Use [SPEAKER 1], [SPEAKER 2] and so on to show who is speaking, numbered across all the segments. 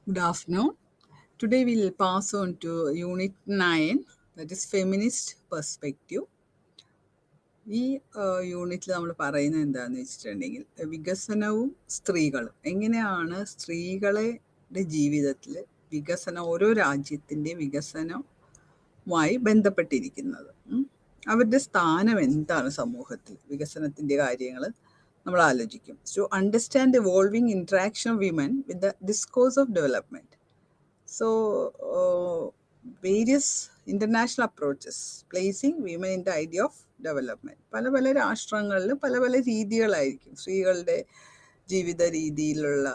[SPEAKER 1] Good afternoon. Today we'll pass on to Unit 9, that is Feminist Perspective. ഈ യൂണിറ്റിൽ നമ്മൾ പറയുന്നത് എന്താണെന്ന് വെച്ചിട്ടുണ്ടെങ്കിൽ വികസനവും സ്ത്രീകളും എങ്ങനെയാണ് സ്ത്രീകളുടെ ജീവിതത്തിൽ വികസനം ഓരോ രാജ്യത്തിൻ്റെ വികസനവുമായി ബന്ധപ്പെട്ടിരിക്കുന്നത്. അവരുടെ സ്ഥാനം എന്താണ് സമൂഹത്തിൽ, വികസനത്തിൻ്റെ കാര്യങ്ങൾ നമ്മൾ ആലോചിക്കും. To understand evolving interaction of women with the discourse of development. So, various international approaches placing women in the idea of development. പല പല രാഷ്ട്രങ്ങളിൽ പല പല രീതികളായിരിക്കും സ്ത്രീകളുടെ ജീവിത രീതിയിലുള്ള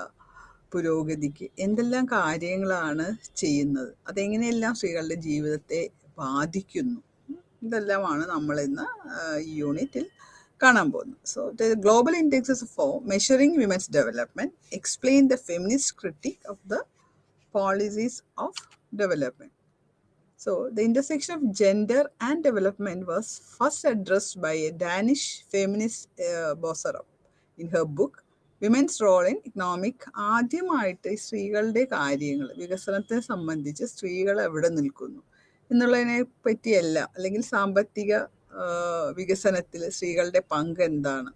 [SPEAKER 1] പുരോഗതിക്ക് എന്തെല്ലാം കാര്യങ്ങളാണ് ചെയ്യുന്നത്, അതെങ്ങനെയെല്ലാം സ്ത്രീകളുടെ ജീവിതത്തെ ബാധിക്കുന്നു, ഇതെല്ലാമാണ് നമ്മൾ ഇന്ന് ഈ യൂണിറ്റിൽ കാണാൻ പോകുന്നത്. So the global indexes for measuring women's development explain the feminist critic of the policies of development. So, the intersection of gender and development was first addressed by a Danish feminist Boserup in her book Women's Role in Economic. ആദ്യമായിട്ട് സ്ത്രീകളുടെ കാര്യങ്ങൾ, വികസനത്തെ സംബന്ധിച്ച് സ്ത്രീകൾ എവിടെ നിൽക്കുന്നു എന്നുള്ളതിനെ പറ്റിയല്ല, അല്ലെങ്കിൽ സാമ്പത്തിക വികസനത്തിൽ സ്ത്രീകളുടെ പങ്ക് എന്താണ്,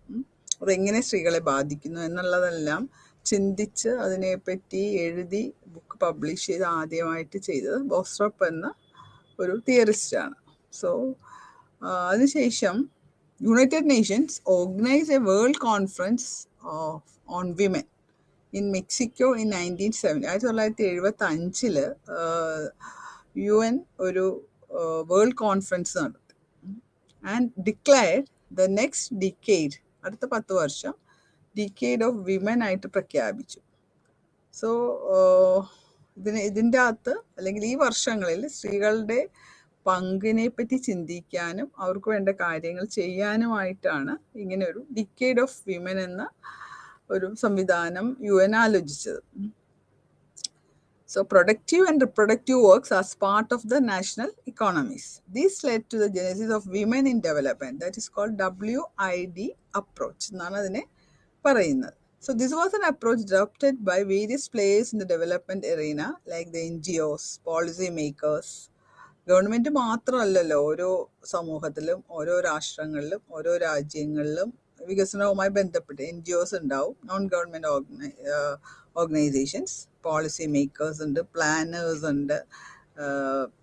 [SPEAKER 1] അതെങ്ങനെ സ്ത്രീകളെ ബാധിക്കുന്നു എന്നുള്ളതെല്ലാം ചിന്തിച്ച് അതിനെപ്പറ്റി എഴുതി ബുക്ക് പബ്ലിഷ് ചെയ്ത് ആദ്യമായിട്ട് ചെയ്തത് ബോസ്ട്രോപ്പ് എന്ന ഒരു തിയറിസ്റ്റാണ്. സോ അതിനുശേഷം United Nations organise A world conference on women in Mexico in 1975 UN ഒരു വേൾഡ് കോൺഫറൻസ് നടത്തി and declared the next decade, അടുത്ത 10 വർഷം ഡിക്കേഡ് ഓഫ് വിമൻ ആയിട്ട് പ്രഖ്യാപിച്ചു. സോ ഇതിൻ്റെ അകത്ത്, അല്ലെങ്കിൽ ഈ വർഷങ്ങളിൽ സ്ത്രീകളുടെ പങ്കിനെ പറ്റി ചിന്തിക്കാനും അവർക്ക് വേണ്ട കാര്യങ്ങൾ ചെയ്യാനുമായിട്ടാണ് ഇങ്ങനെ ഒരു ഡിക്കേഡ് ഓഫ് വിമൻ എന്ന ഒരു സംവിധാനം UN ആലോചിച്ചത്. So productive and reproductive works as part of the national economies. This led to the genesis of women in development, that is called WID approach എന്നാണ് അതിനെ പറയുന്നത്. So this was an approach adopted by various players in the development arena like the NGOs, policy makers. Government മാത്രമല്ലല്ലോ, ഓരോ സമൂഹത്തിലും ഓരോ രാഷ്ട്രങ്ങളിലും ഓരോ രാജ്യങ്ങളിലും വികസനവുമായി ബന്ധപ്പെട്ട് NGOs ഉണ്ടാവും, non government organisations, policy makers ഉണ്ട്, പ്ലാനേഴ്സ് ഉണ്ട്,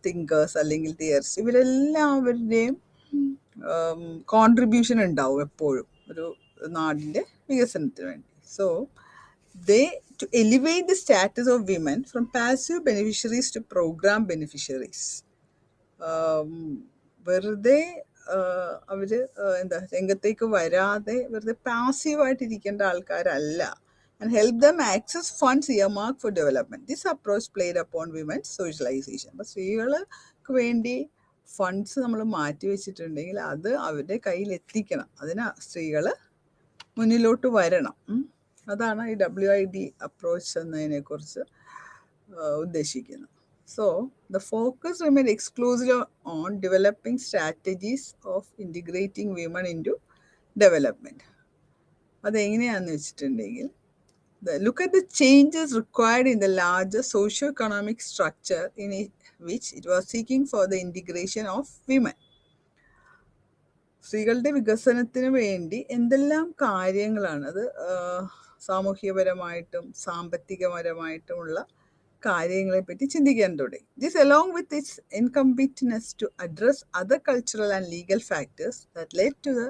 [SPEAKER 1] തിങ്കേഴ്സ് അല്ലെങ്കിൽ തിയറിസ്റ്റ്, ഇവരെല്ലാവരുടെയും കോൺട്രിബ്യൂഷൻ ഉണ്ടാവും എപ്പോഴും ഒരു നാടിൻ്റെ വികസനത്തിന് വേണ്ടി. So to elevate the status of women from passive beneficiaries to program beneficiaries. വെറുതെ അവർ രംഗത്തേക്ക് വരാതെ വെറുതെ പാസീവായിട്ടിരിക്കേണ്ട ആൾക്കാരല്ല, and help them access funds earmarked for development. This approach played upon women's socialization. അപ്പോൾ സ്ത്രീകൾക്ക് വേണ്ടി ഫണ്ട്സ് നമ്മൾ മാറ്റി വെച്ചിട്ടുണ്ടെങ്കിൽ അത് അവരുടെ കയ്യിൽ എത്തിക്കണം, അതിന് സ്ത്രീകൾ മുന്നിലോട്ട് വരണം. അതാണ് ഈ WID അപ്രോച്ച് എന്നതിനെക്കുറിച്ച് ഉദ്ദേശിക്കുന്നത്. So, the focus remained exclusively on developing strategies of integrating women into development. അതെങ്ങനെയാണെന്ന് വെച്ചിട്ടുണ്ടെങ്കിൽ, look at the changes required in the larger socio-economic structure in which it was seeking for the integration of women. സ്ത്രീകളുടെ വികസനത്തിന് വേണ്ടി എന്തെല്ലാം കാര്യങ്ങളാണ്, അത് സാമൂഹ്യപരമായിട്ടും സാമ്പത്തികപരമായിട്ടുമുള്ള കാര്യങ്ങളെ പറ്റി ചിന്തിക്കാൻ തുടങ്ങി. This along with its incompetence to address other cultural and legal factors that led to the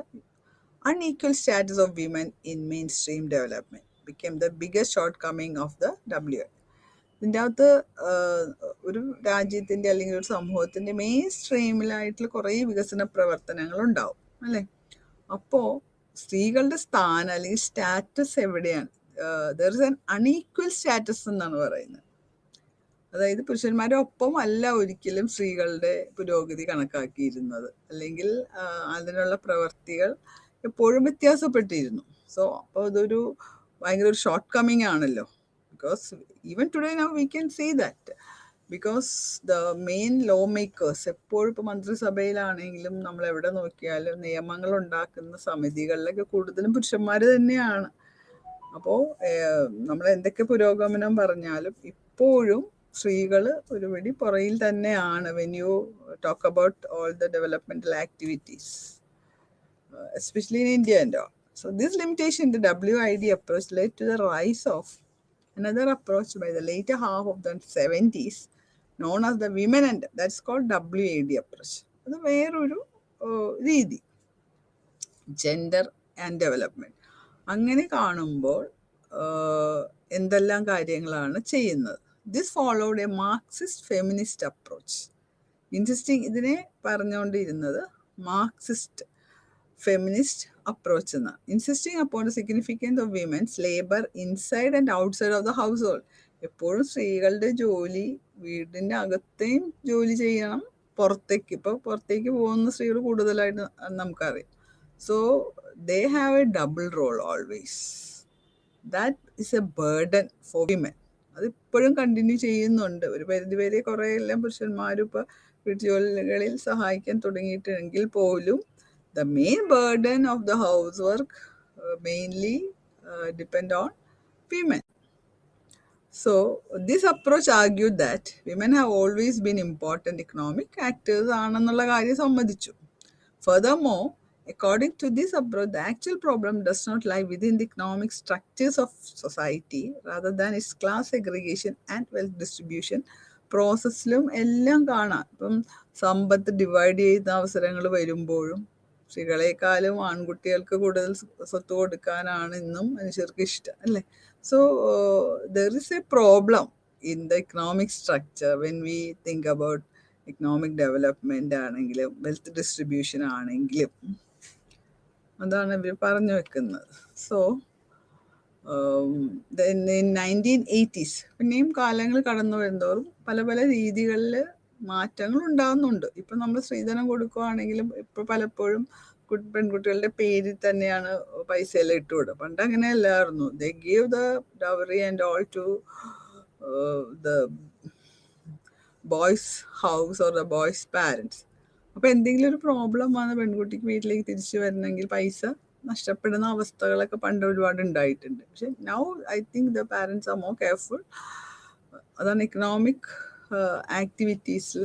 [SPEAKER 1] unequal status of women in mainstream development became the biggest shortcoming of the WID. ഇതിൻ്റെ അകത്ത് ഒരു രാജ്യത്തിൻ്റെ അല്ലെങ്കിൽ ഒരു സമൂഹത്തിൻ്റെ മെയിൻ സ്ട്രീമിലായിട്ടുള്ള കുറേ വികസന പ്രവർത്തനങ്ങൾ ഉണ്ടാവും അല്ലേ. അപ്പോൾ സ്ത്രീകളുടെ സ്ഥാനം അല്ലെങ്കിൽ സ്റ്റാറ്റസ് എവിടെയാണ്? There is an unequal status എന്നാണ് പറയുന്നത്. അതായത് പുരുഷന്മാരുടെ ഒപ്പം അല്ല ഒരിക്കലും സ്ത്രീകളുടെ പുരോഗതി കണക്കാക്കിയിരുന്നത്, അല്ലെങ്കിൽ അതിനുള്ള പ്രവർത്തികൾ എപ്പോഴും വ്യത്യാസപ്പെട്ടിരുന്നു. സോ അപ്പോൾ അതൊരു ഭയങ്കര ഒരു ഷോർട്ട് കമ്മിങ് ആണല്ലോ. Because even today now we can see that, because the main lawmakers, എപ്പോഴും ഇപ്പോൾ മന്ത്രിസഭയിലാണെങ്കിലും നമ്മൾ എവിടെ നോക്കിയാലും നിയമങ്ങൾ ഉണ്ടാക്കുന്ന സമിതികളിലൊക്കെ കൂടുതലും പുരുഷന്മാർ തന്നെയാണ്. അപ്പോൾ നമ്മൾ എന്തൊക്കെ പുരോഗമനം പറഞ്ഞാലും ഇപ്പോഴും സ്ത്രീകൾ ഒരുപടി പുറയിൽ തന്നെയാണ് when you talk about all the developmental activities, especially in India and all. So this limitation in the WID approach led to the rise of another approach by the later half of the 70s known as the women and that's called WAD approach. അത് വേറൊരു രീതി, gender and development. അങ്ങനെ കാണുമ്പോൾ എന്തെല്ലാം കാര്യങ്ങളാണ് ചെയ്യുന്നത്? This followed A Marxist feminist approach. ഇതിനെ പറഞ്ഞുകൊണ്ടിരുന്നത് മാർക്സിസ്റ്റ് ഫെമിനിസ്റ്റ് അപ്രോച്ച് എന്നാണ്. Insisting upon the significance of women's labour inside and outside of the house hold. എപ്പോഴും സ്ത്രീകളുടെ ജോലി വീടിൻ്റെ അകത്തെയും ജോലി ചെയ്യണം, പുറത്തേക്ക് പോകുന്ന സ്ത്രീകൾ കൂടുതലായിട്ട് നമുക്കറിയാം. So they have a double role always. That is a burden for women. അതിപ്പോഴും കണ്ടിന്യൂ ചെയ്യുന്നുണ്ട്. ഒരു പരിധിവരെ കുറേ എല്ലാം പുരുഷന്മാരും ഇപ്പോൾ വീട്ടുജോലികളിൽ സഹായിക്കാൻ തുടങ്ങിയിട്ടെങ്കിൽ പോലും the main burden of the housework mainly depend on women. So this approach argued that women have always been important economic actors ആണെന്നുള്ള കാര്യം സമ്മതിച്ചു. Furthermore, according to this approach, the actual problem does not lie within the economic structures of society rather than its class segregation and wealth distribution പ്രോസസ്സിലും എല്ലാം കാണാം. ഇപ്പം സമ്പത്ത് divide ചെയ്യുന്ന അവസരങ്ങൾ വരുമ്പോഴും സ്ത്രീകളെക്കാളും ആൺകുട്ടികൾക്ക് കൂടുതൽ സ്വത്ത് കൊടുക്കാനാണ് ഇന്നും മനുഷ്യർക്ക് ഇഷ്ടം, അല്ലേ? So there is A problem in the economic structure when we think about economic development ആണെങ്കിലും വെൽത്ത് ഡിസ്ട്രിബ്യൂഷൻ ആണെങ്കിലും. അതാണ് ഇവർ പറഞ്ഞു വെക്കുന്നത്. സോ in 1980s പിന്നെയും കാലങ്ങൾ കടന്നു വരുന്നതോറും പല പല രീതികളിൽ മാറ്റങ്ങൾ ഉണ്ടാകുന്നുണ്ട്. ഇപ്പം നമ്മൾ സ്ത്രീധനം കൊടുക്കുകയാണെങ്കിലും ഇപ്പോൾ പലപ്പോഴും പെൺകുട്ടികളുടെ പേരിൽ തന്നെയാണ് പൈസ എല്ലാം ഇട്ട് കൊടുക്കുക. പണ്ട് അങ്ങനെയല്ലായിരുന്നു. They give the dowry and all to the boys house or the boys parents. അപ്പോൾ എന്തെങ്കിലും ഒരു പ്രോബ്ലം വന്ന് പെൺകുട്ടിക്ക് വീട്ടിലേക്ക് തിരിച്ചു വരണമെങ്കിൽ പൈസ നഷ്ടപ്പെടുന്ന അവസ്ഥകളൊക്കെ പണ്ട് ഒരുപാട് ഉണ്ടായിട്ടുണ്ട്. പക്ഷെ now I think the parents are more careful. അതാണ് ഇക്കണോമിക് ആക്ടിവിറ്റീസിൽ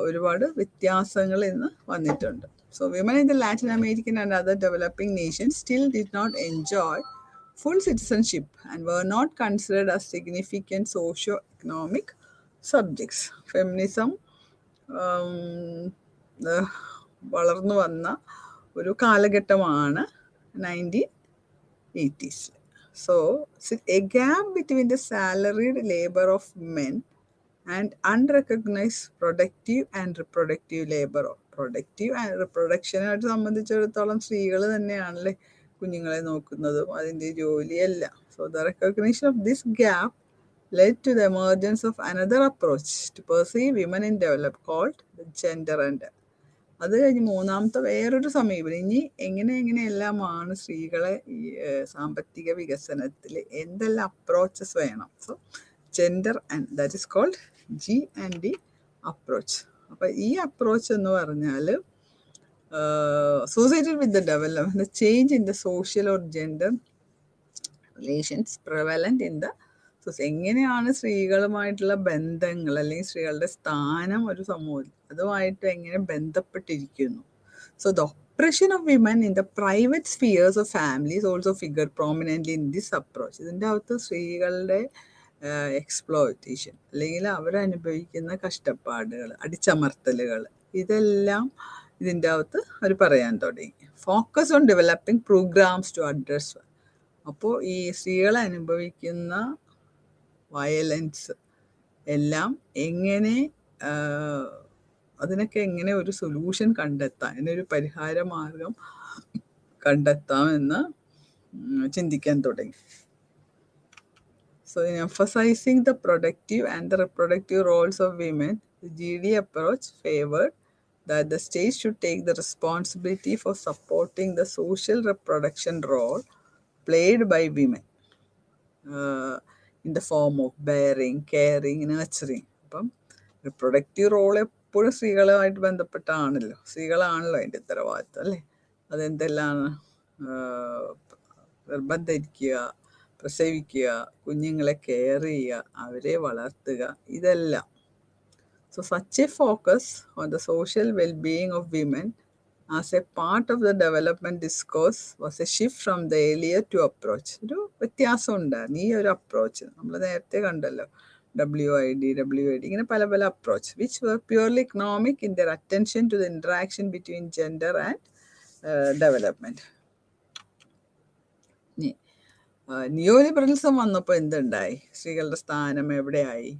[SPEAKER 1] ഒരുപാട് വ്യത്യാസങ്ങൾ ഇന്ന് വന്നിട്ടുണ്ട്. So women in the Latin American and other developing nations still did not enjoy full citizenship and were not considered as significant socio-economic subjects. Feminism വളർന്നു വന്ന ഒരു കാലഘട്ടമാണ് 1980s. So a gap between the salaried labor of men and unrecognized productive and reproductive labor. Productive and റിപ്രൊഡക്ഷനായിട്ട് സംബന്ധിച്ചിടത്തോളം സ്ത്രീകൾ തന്നെയാണല്ലേ കുഞ്ഞുങ്ങളെ നോക്കുന്നതും അതിൻ്റെ ജോലിയല്ല. So the recognition of this gap led to the emergence of another approach to perceive women in development called the gender and. അത് കഴിഞ്ഞ് മൂന്നാമത്തെ വേറൊരു സമീപനം, ഇനി എങ്ങനെയെല്ലാമാണ് സ്ത്രീകളെ ഈ സാമ്പത്തിക വികസനത്തിൽ എന്തെല്ലാം അപ്രോച്ചസ് വേണം. So gender and that is called GD approach. അപ്പം ഈ അപ്രോച്ച് എന്ന് പറഞ്ഞാൽ associated with the development, the change in the social or gender relations prevalent in the society. എങ്ങനെയാണ് സ്ത്രീകളുമായിട്ടുള്ള ബന്ധങ്ങൾ അല്ലെങ്കിൽ സ്ത്രീകളുടെ സ്ഥാനം ഒരു സമൂഹത്തിൽ അതുമായിട്ട് എങ്ങനെ ബന്ധപ്പെട്ടിരിക്കുന്നു. So the oppression of women in the private spheres of families also figure prominently in this approach. ഇതിൻ്റെ അകത്ത് സ്ത്രീകളുടെ എക്സ്പ്ലോയിറ്റേഷൻ അല്ലെങ്കിൽ അവരനുഭവിക്കുന്ന കഷ്ടപ്പാടുകൾ, അടിച്ചമർത്തലുകൾ, ഇതെല്ലാം ഇതിൻ്റെ അകത്ത് അവർ പറയാൻ തുടങ്ങി. Focus on developing programs to address. അപ്പോൾ ഈ സ്ത്രീകൾ അനുഭവിക്കുന്ന വയലൻസ് എല്ലാം എങ്ങനെ അതിനൊക്കെ എങ്ങനെ ഒരു സൊല്യൂഷൻ കണ്ടെത്താം, അതിനൊരു പരിഹാര മാർഗം കണ്ടെത്താമെന്ന് ചിന്തിക്കാൻ തുടങ്ങി. So in emphasizing the productive and the reproductive roles of women, the GD approach favored that the state should take the responsibility for supporting the social reproduction role played by women in the form of bearing, caring, nurturing. അപ്പം reproductive role എപ്പോഴും സ്ത്രീകളുമായിട്ട് ബന്ധപ്പെട്ടാണല്ലോ, സ്ത്രീകളാണല്ലോ അതിൻ്റെ ഉത്തരവാദിത്വം, അല്ലേ? അതെന്തെല്ലാം ഗർഭം ധരിക്കുക, പ്രസവിക്കുക, കുഞ്ഞുങ്ങളെ care ചെയ്യുക, അവരെ വളർത്തുക, ഇതെല്ലാം. So such a focus on the social well-being of women as a part of the development discourse was a shift from the earlier to approach. ഒരു വ്യത്യാസം ഉണ്ടായിരുന്നു ഈ ഒരു അപ്രോച്ച്. നമ്മൾ നേരത്തെ കണ്ടല്ലോ, WID ഇങ്ങനെ പല പല approach which were purely economic in their attention to the interaction between gender and development. നിയോലിബറലിസം വന്നപ്പോൾ എന്തുണ്ടായി? സ്ത്രീകളുടെ സ്ഥാനം എവിടെയായി?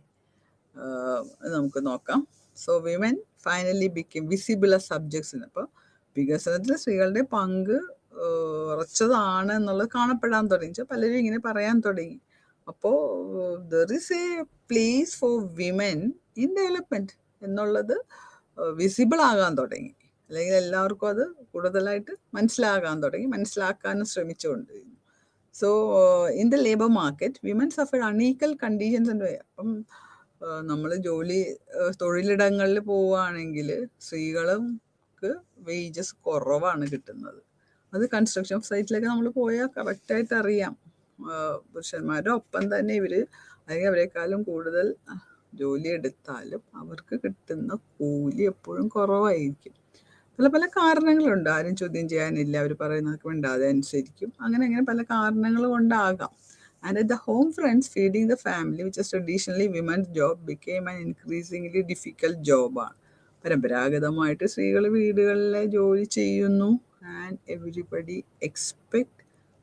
[SPEAKER 1] നമുക്ക് നോക്കാം. So women finally become visible as subjects. അപ്പോൾ വികസനത്തിൽ സ്ത്രീകളുടെ പങ്ക് ഉറച്ചതാണ് എന്നുള്ളത് കാണപ്പെടാൻ തുടങ്ങി. പലരും ഇങ്ങനെ പറയാൻ തുടങ്ങി. അപ്പോൾ there is a place for women in development എന്നുള്ളത് വിസിബിൾ ആകാൻ തുടങ്ങി. അല്ലെങ്കിൽ എല്ലാവർക്കും അത് കൂടുതലായിട്ട് മനസ്സിലാകാൻ തുടങ്ങി, മനസ്സിലാക്കാനും ശ്രമിച്ചുകൊണ്ടിരുന്നു. So in the labour market women suffer unequal conditions ഉണ്ട്. അപ്പം നമ്മൾ തൊഴിലിടങ്ങളിൽ പോവുകയാണെങ്കിൽ സ്ത്രീകൾക്ക് വേജസ് കുറവാണ് കിട്ടുന്നത്. അത് കൺസ്ട്രക്ഷൻ സൈറ്റിലൊക്കെ നമ്മൾ പോയാൽ കറക്റ്റായിട്ട് അറിയാം. പുരുഷന്മാരുടെ ഒപ്പം തന്നെ അല്ലെങ്കിൽ അവരെക്കാളും കൂടുതൽ ജോലി എടുത്താലും അവർക്ക് കിട്ടുന്ന കൂലി എപ്പോഴും കുറവായിരിക്കും. പല പല കാരണങ്ങളുണ്ട്, ആരും ചോദ്യം ചെയ്യാനില്ല, അവർ പറയുന്നതൊക്കെ മിണ്ടാതെ അനുസരിക്കും. അങ്ങനെ പല കാരണങ്ങൾ കൊണ്ടാകാം. And at the home fronts, feeding the family, which is traditionally women's job, became an increasingly difficult job. പരമ്പരാഗതമായിട്ട് സ്ത്രീകൾ വീടുകളിലെ ജോലി ചെയ്യുന്നു. And everybody expect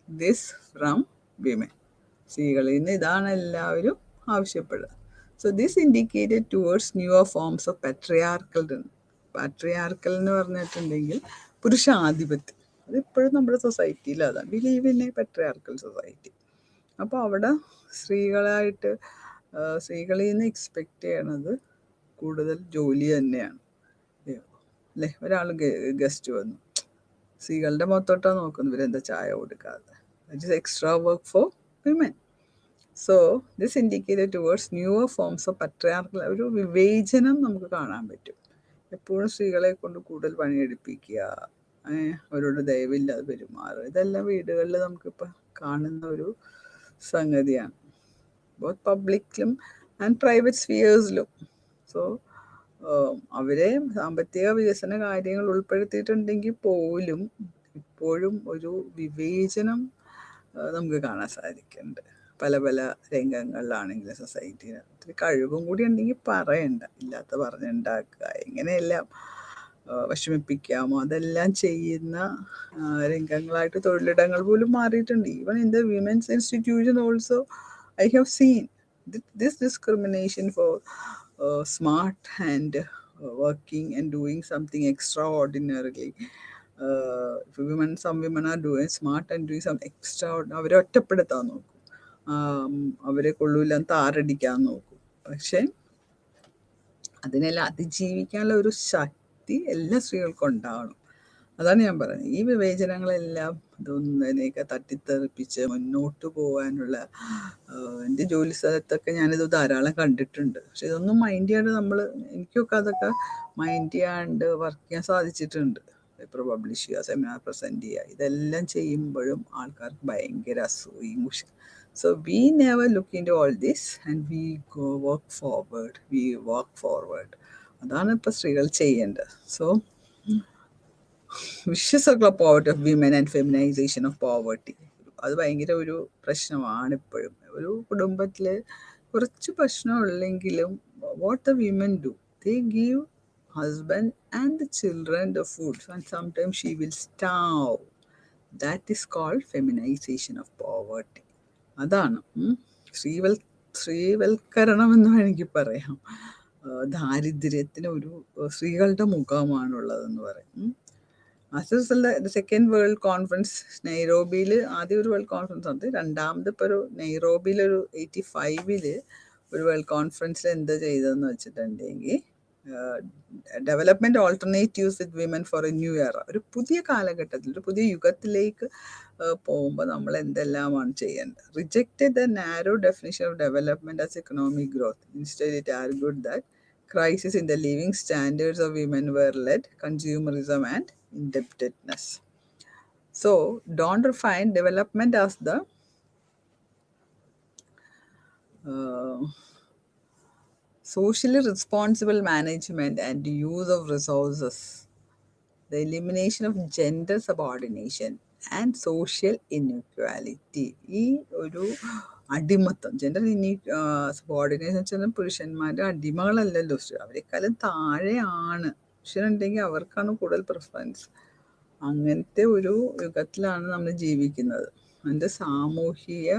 [SPEAKER 1] this from women. സ്ത്രീകളിൽ നിന്ന് ഇതാണ് എല്ലാവരും ആവശ്യപ്പെടുക. So this indicated towards newer forms of patriarchal. Patriarchal എന്ന് പറഞ്ഞിട്ടുണ്ടെങ്കിൽ പുരുഷാധിപത്യം. അതിപ്പോഴും നമ്മുടെ സൊസൈറ്റിയിൽ അതാണ്. Believe in A patriarchal society. അപ്പോൾ അവിടെ സ്ത്രീകളിൽ നിന്ന് എക്സ്പെക്റ്റ് ചെയ്യണത് കൂടുതൽ ജോലി തന്നെയാണ് അല്ലേ. ഒരാൾ ഗസ്റ്റ് വന്നു, സ്ത്രീകളുടെ മൊത്തോട്ടാണ് നോക്കുന്നു, ഇവരെന്താ ചായ കൊടുക്കാതെ. That is extra work for women. So this indicated towards newer forms of patriarchal. ഒരു വിവേചനം നമുക്ക് കാണാൻ പറ്റും. എപ്പോഴും സ്ത്രീകളെ കൊണ്ട് കൂടുതൽ പണിയെടുപ്പിക്കുക, അവരോട് ദയവില്ലാതെ പെരുമാറുക, ഇതെല്ലാം വീടുകളിൽ നമുക്കിപ്പോൾ കാണുന്ന ഒരു സംഗതിയാണ്, ബോത്ത് പബ്ലിക്കിലും ആൻഡ് പ്രൈവറ്റ് സ്ഫിയേഴ്സിലും. സോ അവരെ സാമ്പത്തിക വികസന കാര്യങ്ങൾ ഉൾപ്പെടുത്തിയിട്ടുണ്ടെങ്കിൽ പോലും ഇപ്പോഴും ഒരു വിവേചനം നമുക്ക് കാണാൻ സാധിക്കുന്നുണ്ട് പല പല രംഗങ്ങളിലാണെങ്കിലും. സൊസൈറ്റിയിൽ ഒത്തിരി കഴിവും കൂടി ഉണ്ടെങ്കിൽ പറയണ്ട, ഇല്ലാത്ത പറഞ്ഞുണ്ടാക്കുക, എങ്ങനെയെല്ലാം വിഷമിപ്പിക്കാമോ അതെല്ലാം ചെയ്യുന്ന രംഗങ്ങളായിട്ട് തൊഴിലിടങ്ങൾ പോലും മാറിയിട്ടുണ്ട്. Even in the women's institution also I have seen this discrimination four smart and working and doing something extra ordinarily. some women are doing smart and doing some extra. അവരെ ഒറ്റപ്പെടുത്താൻ നോക്കും, അവരെ കൊള്ളൂല താറടിക്കാൻ നോക്കും. പക്ഷെ അതിനെല്ലാം അതിജീവിക്കാനുള്ള ഒരു ശക്തി എല്ലാ സ്ത്രീകൾക്കും ഉണ്ടാവണം. അതാണ് ഞാൻ പറയുന്നത്. ഈ വിവേചനങ്ങളെല്ലാം ഇതൊന്നിനെയൊക്കെ തട്ടിത്തെറിപ്പിച്ച് മുന്നോട്ട് പോകാനുള്ള എൻ്റെ ജോലി സ്ഥലത്തൊക്കെ ഞാനിത് ധാരാളം കണ്ടിട്ടുണ്ട്. പക്ഷെ ഇതൊന്നും മൈൻഡ് ചെയ്യാണ്ട് എനിക്കൊക്കെ അതൊക്കെ മൈൻഡ് ചെയ്യാണ്ട് വർക്ക് ചെയ്യാൻ സാധിച്ചിട്ടുണ്ട്. പേപ്പർ പബ്ലിഷ് ചെയ്യുക, സെമിനാർ പ്രസൻറ്റ് ചെയ്യുക, ഇതെല്ലാം ചെയ്യുമ്പോഴും ആൾക്കാർക്ക് ഭയങ്കര അസൂയും കുശി. So we never look into all this and we walk forward. അതാണ് ഇപ്പോൾ സ്ത്രീകൾ ചെയ്യേണ്ടത്. So vicious circle of poverty of women and feminisation of poverty, അത് ഭയങ്കര ഒരു പ്രശ്നമാണ് ഇപ്പോഴും. ഒരു കുടുംബത്തിൽ കുറച്ച് പ്രശ്നമുള്ളെങ്കിലും what the women do, they give husband and the children the food, and sometimes she will starve. That is called feminization of poverty. അതാണ് സ്ത്രീവൽക്കരണം എന്ന് വേണമെങ്കിൽ പറയാം. ദാരിദ്ര്യത്തിന് ഒരു സ്ത്രീകളുടെ മുഖമാണുള്ളതെന്ന് പറയും. സെക്കൻഡ് വേൾഡ് കോൺഫറൻസ് നൈറോബിയിൽ, ആദ്യം ഒരു വേൾഡ് കോൺഫറൻസ് ഉണ്ട്, രണ്ടാമത് ഇപ്പോൾ ഒരു നൈറോബിയിലൊരു 85 ഒരു വേൾഡ് കോൺഫറൻസിൽ എന്താ ചെയ്തതെന്ന് വെച്ചിട്ടുണ്ടെങ്കിൽ development alternatives with women four A new year. ഒരു പുതിയ കാലഘട്ടത്തിൽ, ഒരു പുതിയ യുഗത്തിലേക്ക് പോകുമ്പോൾ നമ്മൾ എന്തെല്ലാമാണ് ചെയ്യേണ്ടത്. Rejected the narrow definition of development as economic growth. Instead it argued that crisis in the living standards of women were led consumerism and indebtedness. So Donner defined development as the socially responsible management and use of resources, the elimination of gender subordination and social inequality. ഈ ഒരു അടിമത്തം, gender subordination വെച്ചാൽ പുരുഷന്മാരുടെ അടിമകളല്ലല്ലോ, അവരെക്കാളും താഴെയാണ്. പുരുഷനുണ്ടെങ്കിൽ അവർക്കാണ് കൂടുതൽ preference. അങ്ങനത്തെ ഒരു യുഗത്തിലാണ് നമ്മൾ ജീവിക്കുന്നത്. അതിൻ്റെ സാമൂഹിക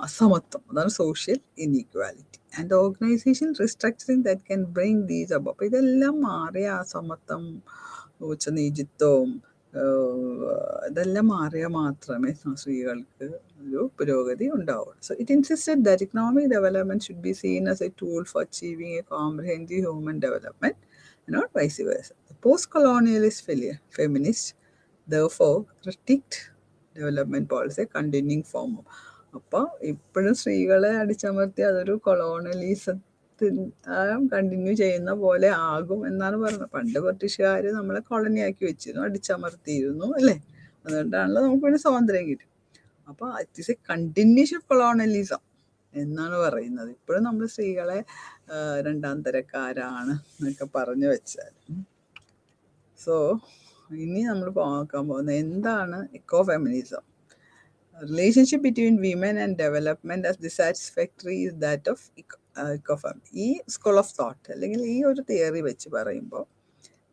[SPEAKER 1] അസമത്വം, അതാണ് social inequality. And organisation restructuring that can bring these about. അപ്പോൾ ഇതെല്ലാം മാറിയ അസമത്വം, നീചിത്വവും ഇതെല്ലാം മാറിയാൽ മാത്രമേ സ്ത്രീകൾക്ക് ഒരു പുരോഗതി ഉണ്ടാവുള്ളൂ. So it insisted that economic development should be seen as A tool for achieving A comprehensive human development, not vice versa. The post-colonialist feminists therefore critiqued development policy continuing form. അപ്പോൾ ഇപ്പോഴും സ്ത്രീകളെ അടിച്ചമർത്തി അതൊരു കൊളോണിയലിസത്തിൽ കണ്ടിന്യൂ ചെയ്യുന്ന പോലെ ആകും എന്നാണ് പറയുന്നത്. പണ്ട് ബ്രിട്ടീഷുകാർ നമ്മളെ കോളനിയാക്കി വെച്ചിരുന്നു, അടിച്ചമർത്തിയിരുന്നു, അല്ലേ? അതുകൊണ്ടാണല്ലോ നമുക്ക് പിന്നെ സ്വാതന്ത്ര്യം കിട്ടി. അപ്പോൾ it is A continuation of colonialism എന്നാണ് പറയുന്നത്. ഇപ്പോഴും നമ്മൾ സ്ത്രീകളെ രണ്ടാം തരക്കാരാണ് എന്നൊക്കെ പറഞ്ഞു വെച്ചാൽ. സോ ഇനി നമ്മൾ നോക്കാൻ പോകുന്നത് എന്താണ് eco feminism. Relationship between women and development as dissatisfactory is that of eco feminism. ഈ സ്കൂൾ ഓഫ് തോട്ട് അല്ലെങ്കിൽ ഈ ഒരു തിയറി വെച്ച് പറയുമ്പോൾ,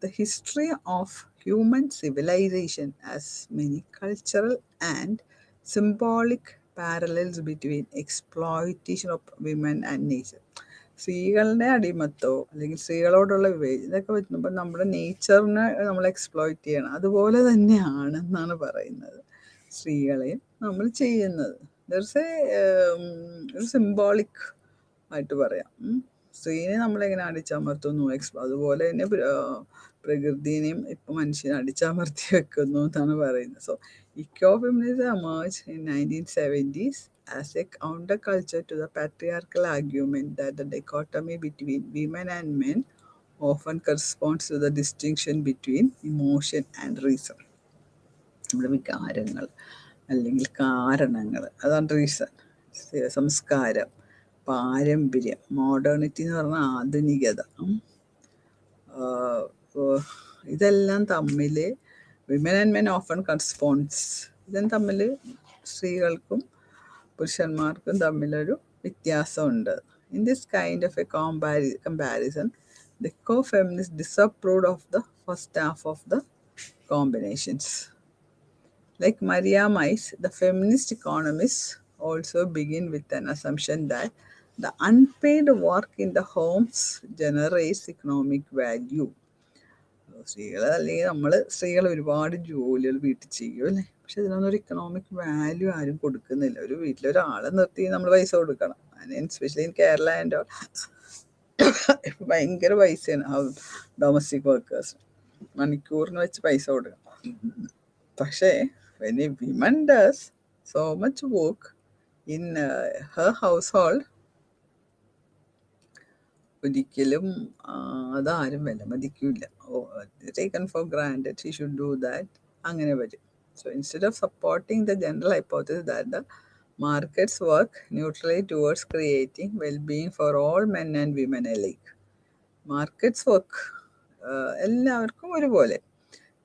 [SPEAKER 1] the history of human civilisation as many cultural and symbolic parallels between exploitation of women and nature. സ്ത്രീകളുടെ അടിമത്തോ അല്ലെങ്കിൽ സ്ത്രീകളോടുള്ള വിവേചനം ഇതൊക്കെ വെച്ചുമ്പോൾ നമ്മുടെ നേച്ചറിനെ നമ്മൾ എക്സ്പ്ലോയിറ്റ് ചെയ്യണം. അതുപോലെ തന്നെയാണ് എന്നാണ് പറയുന്നത് സ്ത്രീകളെയും നമ്മൾ ചെയ്യുന്നത്. ഒരു സിംബോളിക് ആയിട്ട് പറയാം. സ്ത്രീനെ നമ്മളെങ്ങനെ അടിച്ചമർത്തുന്നു, അതുപോലെ തന്നെ പ്രകൃതിനെയും ഇപ്പം മനുഷ്യനെ അടിച്ചമർത്തി വെക്കുന്നു എന്നാണ് പറയുന്നത്. So Ecofeminism emerged in 1970s as a counterculture to the patriarchal argument that the dichotomy between women and men often corresponds to the distinction between emotion and reason. നമ്മുടെ വികാരങ്ങൾ അല്ലെങ്കിൽ കാരണങ്ങൾ, അതാണ് റീസൺ. സംസ്കാരം, പാരമ്പര്യം, മോഡേണിറ്റി എന്ന് പറഞ്ഞാൽ ആധുനികത, ഇതെല്ലാം തമ്മിൽ women and men often corresponds. ഇതും തമ്മിൽ സ്ത്രീകൾക്കും പുരുഷന്മാർക്കും തമ്മിലൊരു വ്യത്യാസമുണ്ട്. In this kind of A comparison the eco-feminist disapproved of the first half of the combinations. Like Maria Mais, the feminist economists also begin with an assumption that the unpaid work in the homes generates economic value. സ്ത്രീകൾ അല്ലെങ്കിൽ സ്ത്രീകൾ ഒരുപാട് ജോലികൾ വീട്ടിൽ ചെയ്യും, അല്ലേ? പക്ഷെ ഇതിനൊന്നും ഒരു ഇക്കണോമിക് വാല്യൂ ആരും കൊടുക്കുന്നില്ല. ഒരു വീട്ടിലൊരാളെ നിർത്തി നമ്മൾ പൈസ കൊടുക്കണം. എസ്പെഷ്യലി ഇൻ കേരള ആൻഡ് ഭയങ്കര പൈസയാണ് ഡൊമസ്റ്റിക് വർക്കേഴ്സ്. മണിക്കൂറിന് വെച്ച് പൈസ കൊടുക്കണം. പക്ഷേ when a woman does so much work in her household, ഒരിക്കലും അതാരും വില മതിക്കില്ല. Taken for granted, she should do that, അങ്ങനെ വരും. So instead of supporting the general hypothesis that the markets work neutrally towards creating wellbeing for all men and women alike. Markets work എല്ലാവർക്കും ഒരുപോലെ.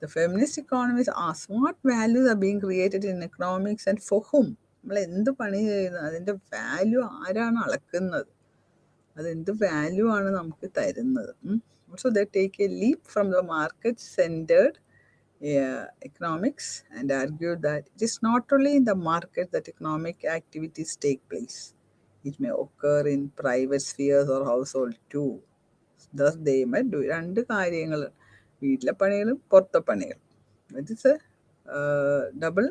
[SPEAKER 1] The feminist economists ask what values are being created in economics and for whom. നമ്മൾ എന്ത് പണി ചെയ്യുന്നത്, അതിൻ്റെ value ആരാണ് അളക്കുന്നത്, അതെന്ത് വാല്യൂ ആണ് നമുക്ക് തരുന്നത്. So they take a leap from the market-centered economics and argue that it is not only in the market that economic activities take place. It may occur in private spheres or household too. Thus they might do രണ്ട് കാര്യങ്ങൾ, വീട്ടിലെ പണികളും പുറത്തെ പണികളും. It is A double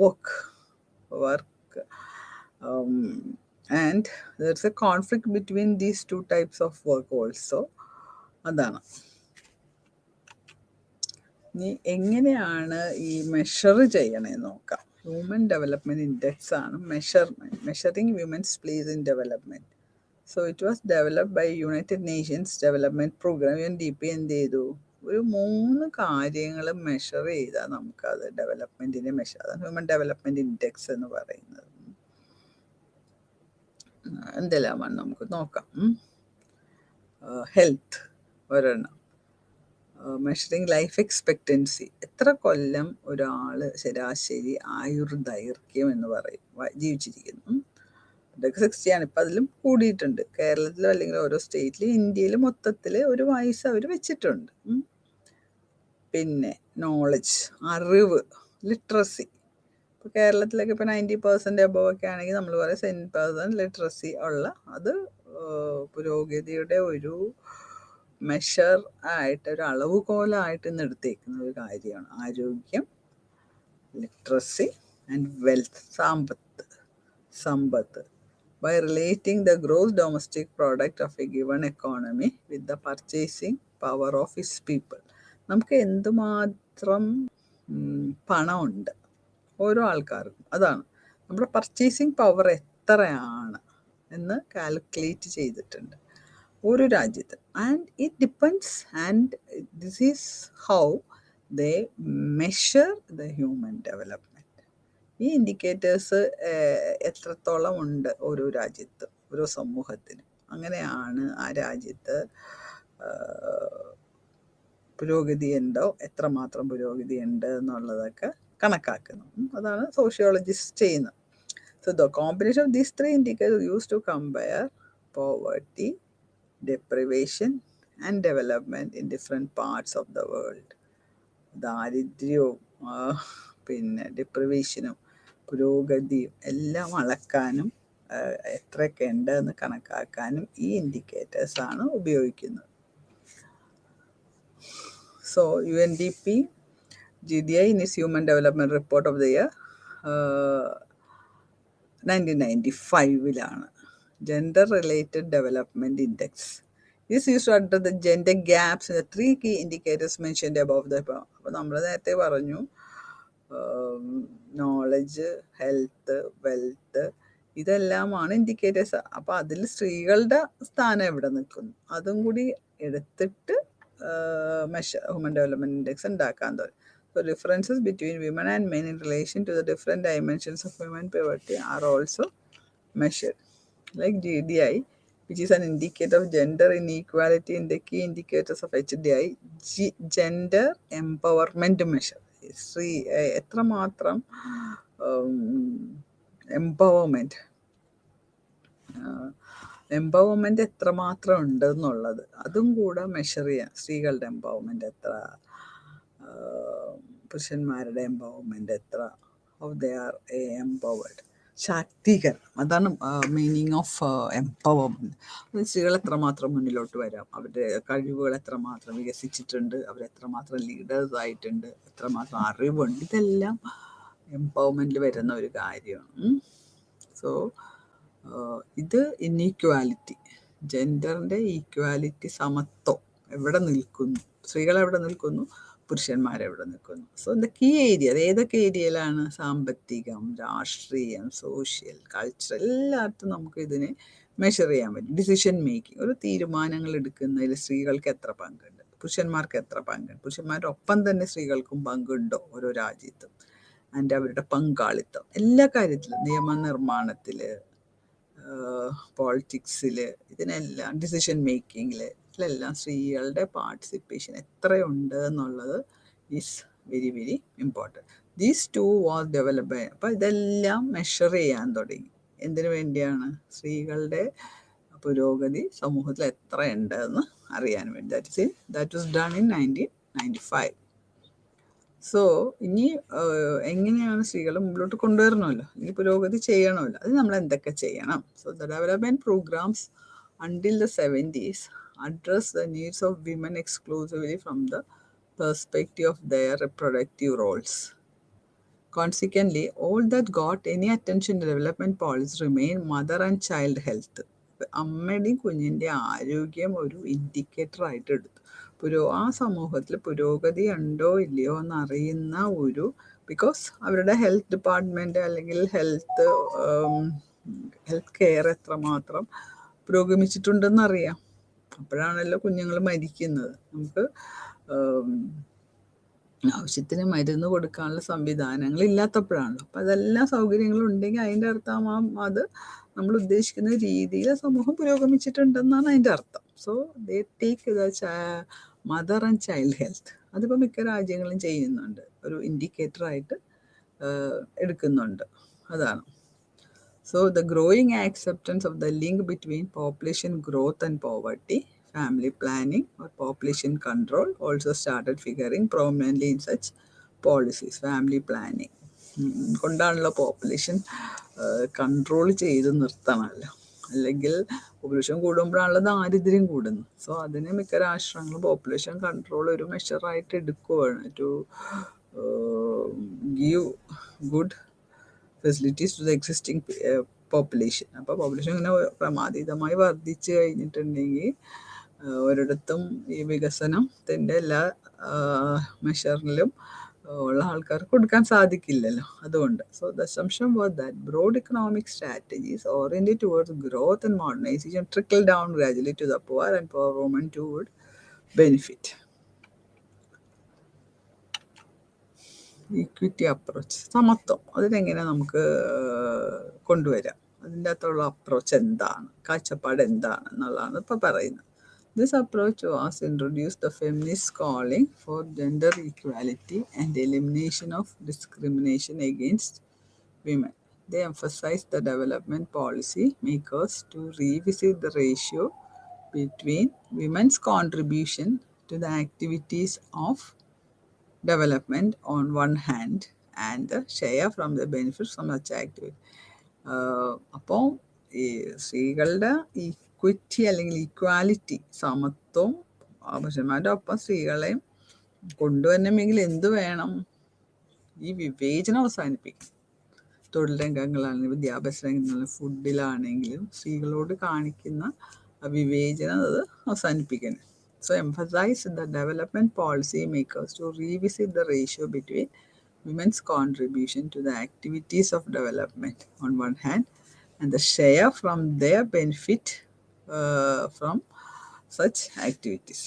[SPEAKER 1] work and there's a conflict between these two types of work also. അതാണ്. ഇനി എങ്ങനെയാണ് ഈ മെഷർ ചെയ്യണമെന്ന് നോക്കാം. ഹ്യൂമൻ ഡെവലപ്മെൻറ്റ് ഇൻഡെക്സ് ആണ് measuring women's place in development. So it was developed by United Nations development program. UNDP എന്ത് ചെയ്തു, ഒരു 3 കാര്യങ്ങൾ മെഷർ ചെയ്താൽ നമുക്കത് ഡെവലപ്മെൻറ്റിനെ മെഷർ, അതാണ് ഹ്യൂമൻ ഡെവലപ്മെൻറ്റ് ഇൻഡെക്സ് എന്ന് പറയുന്നത്. എന്തെല്ലാമാണ് നമുക്ക് നോക്കാം. ഹെൽത്ത് ഒരെണ്ണം. മെഷറിങ് ലൈഫ് എക്സ്പെക്റ്റൻസി, എത്ര കൊല്ലം ഒരാൾ ശരാശരി ആയുർദൈർഘ്യം എന്ന് പറയും ജീവിച്ചിരിക്കുന്നു. ഇതൊക്കെ 60 ആണ്. ഇപ്പം അതിലും കൂടിയിട്ടുണ്ട്. കേരളത്തിലോ അല്ലെങ്കിൽ ഓരോ സ്റ്റേറ്റിലും ഇന്ത്യയിൽ മൊത്തത്തിൽ ഒരു വയസ്സ് അവർ വെച്ചിട്ടുണ്ട്. പിന്നെ നോളജ്, അറിവ്, ലിറ്ററസി. ഇപ്പോൾ കേരളത്തിലൊക്കെ ഇപ്പോൾ 90% അബവ് ഒക്കെ ആണെങ്കിൽ നമ്മൾ പറയും 10% ലിറ്ററസി ഉള്ള, അത് പുരോഗതിയുടെ ഒരു മെഷർ ആയിട്ട്, ഒരു അളവുകോലായിട്ട് ഇന്ന് എടുത്തേക്കുന്ന ഒരു കാര്യമാണ്. ആരോഗ്യം, literacy and wealth, Sampath. By relating the gross domestic product of a given economy with the purchasing power of its people. നമുക്ക് എന്തുമാത്രം പണമുണ്ട് ഓരോ ആൾക്കാർക്കും, അതാണ് നമ്മുടെ പർച്ചേസിങ് പവർ എത്രയാണ് എന്ന് കാൽക്കുലേറ്റ് ചെയ്തിട്ടുണ്ട് ഒരു രാജ്യത്ത്. And it depends, and this is how they measure the human development. ഈ ഇൻഡിക്കേറ്റേഴ്സ് എത്രത്തോളം ഉണ്ട് ഓരോ രാജ്യത്തും ഓരോ സമൂഹത്തിനും, അങ്ങനെയാണ് ആ രാജ്യത്ത് പുരോഗതി ഉണ്ടോ, എത്രമാത്രം പുരോഗതി ഉണ്ട് എന്നുള്ളതൊക്കെ കണക്കാക്കുന്നു. അതാണ് സോഷ്യോളജിസ്റ്റ് ചെയ്യുന്നത്. So the combination of these 3 indicators use to compare poverty, deprivation and development in different parts of the world. ദാരിദ്ര്യവും പിന്നെ ഡിപ്രിവേഷനും പുരോഗതിയും എല്ലാം അളക്കാനും എത്രയൊക്കെ ഉണ്ട് എന്ന് കണക്കാക്കാനും ഈ ഇൻഡിക്കേറ്റേഴ്സാണ് ഉപയോഗിക്കുന്നത്. So UNDP GDI in its Human Development Report of the year 1995 Gender Related Development Index. This used to address the gender gaps in the 3 key indicators mentioned above. അപ്പോൾ നമ്മൾ നേരത്തെ പറഞ്ഞു നോളജ്, ഹെൽത്ത്, വെൽത്ത്, ഇതെല്ലാമാണ് indicators. അപ്പോൾ അതിൽ സ്ത്രീകളുടെ സ്ഥാനം എവിടെ നിൽക്കുന്നു അതും കൂടി എടുത്തിട്ട് ഹ്യൂമൻ ഡെവലപ്മെൻറ്റ് ഇൻഡെക്സ് ഉണ്ടാക്കാൻ തുടങ്ങി. So differences between women and men in relation to the different dimensions of women poverty are also measured. Like GDI, which is an indicator of gender inequality in the key indicators of HDI, gender empowerment measure. എത്രമാത്രം empowerment എത്രമാത്രം ഉണ്ട് എന്നുള്ളത് അതും കൂടെ measure ചെയ്യാം. സ്ത്രീകളുടെ empowerment എത്ര, പുരുഷന്മാരുടെ എംപവർമെൻറ്റ് എത്ര, ഹൗ ദേ ആർ എംപവേർഡ്. ശാക്തീകരണം, അതാണ് മീനിങ് ഓഫ് എംപവർമെൻറ്റ്. സ്ത്രീകൾ എത്രമാത്രം മുന്നിലോട്ട് വരാം, അവരുടെ കഴിവുകൾ എത്രമാത്രം വികസിച്ചിട്ടുണ്ട്, അവരെത്രമാത്രം ലീഡേഴ്സ് ആയിട്ടുണ്ട്, എത്രമാത്രം അറിവുണ്ട്, ഇതെല്ലാം എംപവർമെൻറ്റിൽ വരുന്ന ഒരു കാര്യമാണ്. സോ ഇത് ഇന്നീക്വാലിറ്റി, ജെൻഡറിൻ്റെ ഈക്വാലിറ്റി, സമത്വം എവിടെ നിൽക്കുന്നു, സ്ത്രീകൾ എവിടെ നിൽക്കുന്നു, പുരുഷന്മാരെവിടെ നിൽക്കുന്നു. സോ ദ കീ ഏരിയ, അത് ഏതൊക്കെ ഏരിയയിലാണ്? സാമ്പത്തികം, രാഷ്ട്രീയം, സോഷ്യൽ, കൾച്ചർ, എല്ലായിടത്തും നമുക്ക് ഇതിനെ മെഷർ ചെയ്യാൻ പറ്റും. ഡിസിഷൻ മേക്കിംഗ്, ഒരു തീരുമാനങ്ങൾ എടുക്കുന്നതിൽ സ്ത്രീകൾക്ക് എത്ര പങ്കുണ്ട്, പുരുഷന്മാർക്ക് എത്ര പങ്കുണ്ട്, പുരുഷന്മാരുടെ ഒപ്പം തന്നെ സ്ത്രീകൾക്കും പങ്കുണ്ടോ ഓരോ രാജ്യത്തും, ആൻഡ് അവരുടെ പങ്കാളിത്തം എല്ലാ കാര്യത്തിലും, നിയമനിർമ്മാണത്തിൽ, പോളിറ്റിക്സിൽ, ഇതിനെല്ലാം, ഡിസിഷൻ മേക്കിങ്ങിൽ, ഇതിലെല്ലാം സ്ത്രീകളുടെ പാർട്ടിസിപ്പേഷൻ എത്രയുണ്ട് എന്നുള്ളത് is very very important. These 2 was developed. അപ്പോൾ ഇതെല്ലാം മെഷർ ചെയ്യാൻ തുടങ്ങി. എന്തിനു വേണ്ടിയാണ്? സ്ത്രീകളുടെ പുരോഗതി സമൂഹത്തിൽ എത്രയുണ്ട് എന്ന് അറിയാൻ വേണ്ടി. That was done in 1995. So ഇനി എങ്ങനെയാണ് സ്ത്രീകളെ മുമ്പോട്ട് കൊണ്ടുവരണമല്ലോ, ഇനി പുരോഗതി ചെയ്യണമല്ലോ, അത് നമ്മൾ എന്തൊക്കെ ചെയ്യണം? So the development programs until the 70s address the needs of women exclusively from the perspective of their reproductive roles. Consequently, all that got any attention in development policy remain mother and child health. അമ്മയുടെയും കുഞ്ഞിൻ്റെ ആരോഗ്യം ഒരു indicator ആയിട്ട് എടുത്തു. ആ സമൂഹത്തിൽ പുരോഗതി ഉണ്ടോ ഇല്ലയോ എന്നറിയുന്ന ഒരു, ബിക്കോസ് അവരുടെ ഹെൽത്ത് ഡിപ്പാർട്ട്മെൻറ്റ് അല്ലെങ്കിൽ ഹെൽത്ത് കെയർ എത്രമാത്രം പുരോഗമിച്ചിട്ടുണ്ടെന്നറിയാം. അപ്പോഴാണല്ലോ കുഞ്ഞുങ്ങൾ മരിക്കുന്നത്. നമുക്ക് ആവശ്യത്തിന് മരുന്ന് കൊടുക്കാനുള്ള സംവിധാനങ്ങൾ ഇല്ലാത്തപ്പോഴാണല്ലോ. അപ്പം അതെല്ലാം സൗകര്യങ്ങളും ഉണ്ടെങ്കിൽ അതിൻ്റെ അർത്ഥം അത് നമ്മൾ ഉദ്ദേശിക്കുന്ന രീതിയിൽ സമൂഹം പുരോഗമിച്ചിട്ടുണ്ടെന്നാണ് അതിൻ്റെ അർത്ഥം. So they take the mother and child health. അതിപ്പോൾ മിക്ക രാജ്യങ്ങളും ചെയ്യുന്നുണ്ട്, ഒരു ഇൻഡിക്കേറ്ററായിട്ട് എടുക്കുന്നുണ്ട്. അതാണ്. So the growing acceptance of the link between population growth and poverty, family planning or population control also started figuring prominently in such policies. Family planning കൊണ്ടാണല്ലോ population control ചെയ്ത് നിർത്തണമല്ലോ. അല്ലെങ്കിൽ പോപ്പുലേഷൻ കൂടുമ്പോഴാണല്ലോ ദാരിദ്ര്യം കൂടുന്നത്. സോ അതിന് മിക്ക രാഷ്ട്രങ്ങളും പോപ്പുലേഷൻ കൺട്രോൾ ഒരു മെഷറായിട്ട് എടുക്കുകയാണ്, to give good facilities to the existing population. അപ്പോൾ പോപ്പുലേഷൻ ഇങ്ങനെ ക്രമാതീതമായി വർദ്ധിച്ചു കഴിഞ്ഞിട്ടുണ്ടെങ്കിൽ ഒരിടത്തും ഈ വികസനത്തിൻ്റെ എല്ലാ മെഷറിലും ഉള്ള ആൾക്കാർക്ക് കൊടുക്കാൻ സാധിക്കില്ലല്ലോ. അതുകൊണ്ട് so the assumption was that broad economic strategies oriented towards growth and modernization trickle down gradually to the poor and poor women too would benefit. Equity approach, സമത്വം, അതിനെങ്ങനെ നമുക്ക് കൊണ്ടുവരാം, അതിൻ്റെ അകത്തുള്ള അപ്രോച്ച് എന്താണ്, കാഴ്ചപ്പാട് എന്താണ് എന്നുള്ളതാണ് ഇപ്പോൾ പറയുന്നത്. This approach was introduced the feminist calling for gender equality and elimination of discrimination against women. They emphasized the development policy makers to revisit the ratio between women's contribution to the activities of development on one hand and the share from the benefits from such activity. അപ്പോൾ ഈ സ്ത്രീകളുടെ equity അല്ലെങ്കിൽ equality, സമത്വം, പുരുഷന്മാരുടെ ഒപ്പം സ്ത്രീകളെയും കൊണ്ടുവരണമെങ്കിൽ എന്ത് വേണം? ഈ വിവേചനം അവസാനിപ്പിക്കും. തൊഴിൽ രംഗങ്ങളാണെങ്കിലും വിദ്യാഭ്യാസ രംഗങ്ങളാണെങ്കിലും ഫുഡിലാണെങ്കിലും സ്ത്രീകളോട് കാണിക്കുന്ന വിവേചനം അത് അവസാനിപ്പിക്കണം. So emphasize the development policy makers to revisit the ratio between women's contribution to the activities of development on one hand and the share from their benefit from such activities.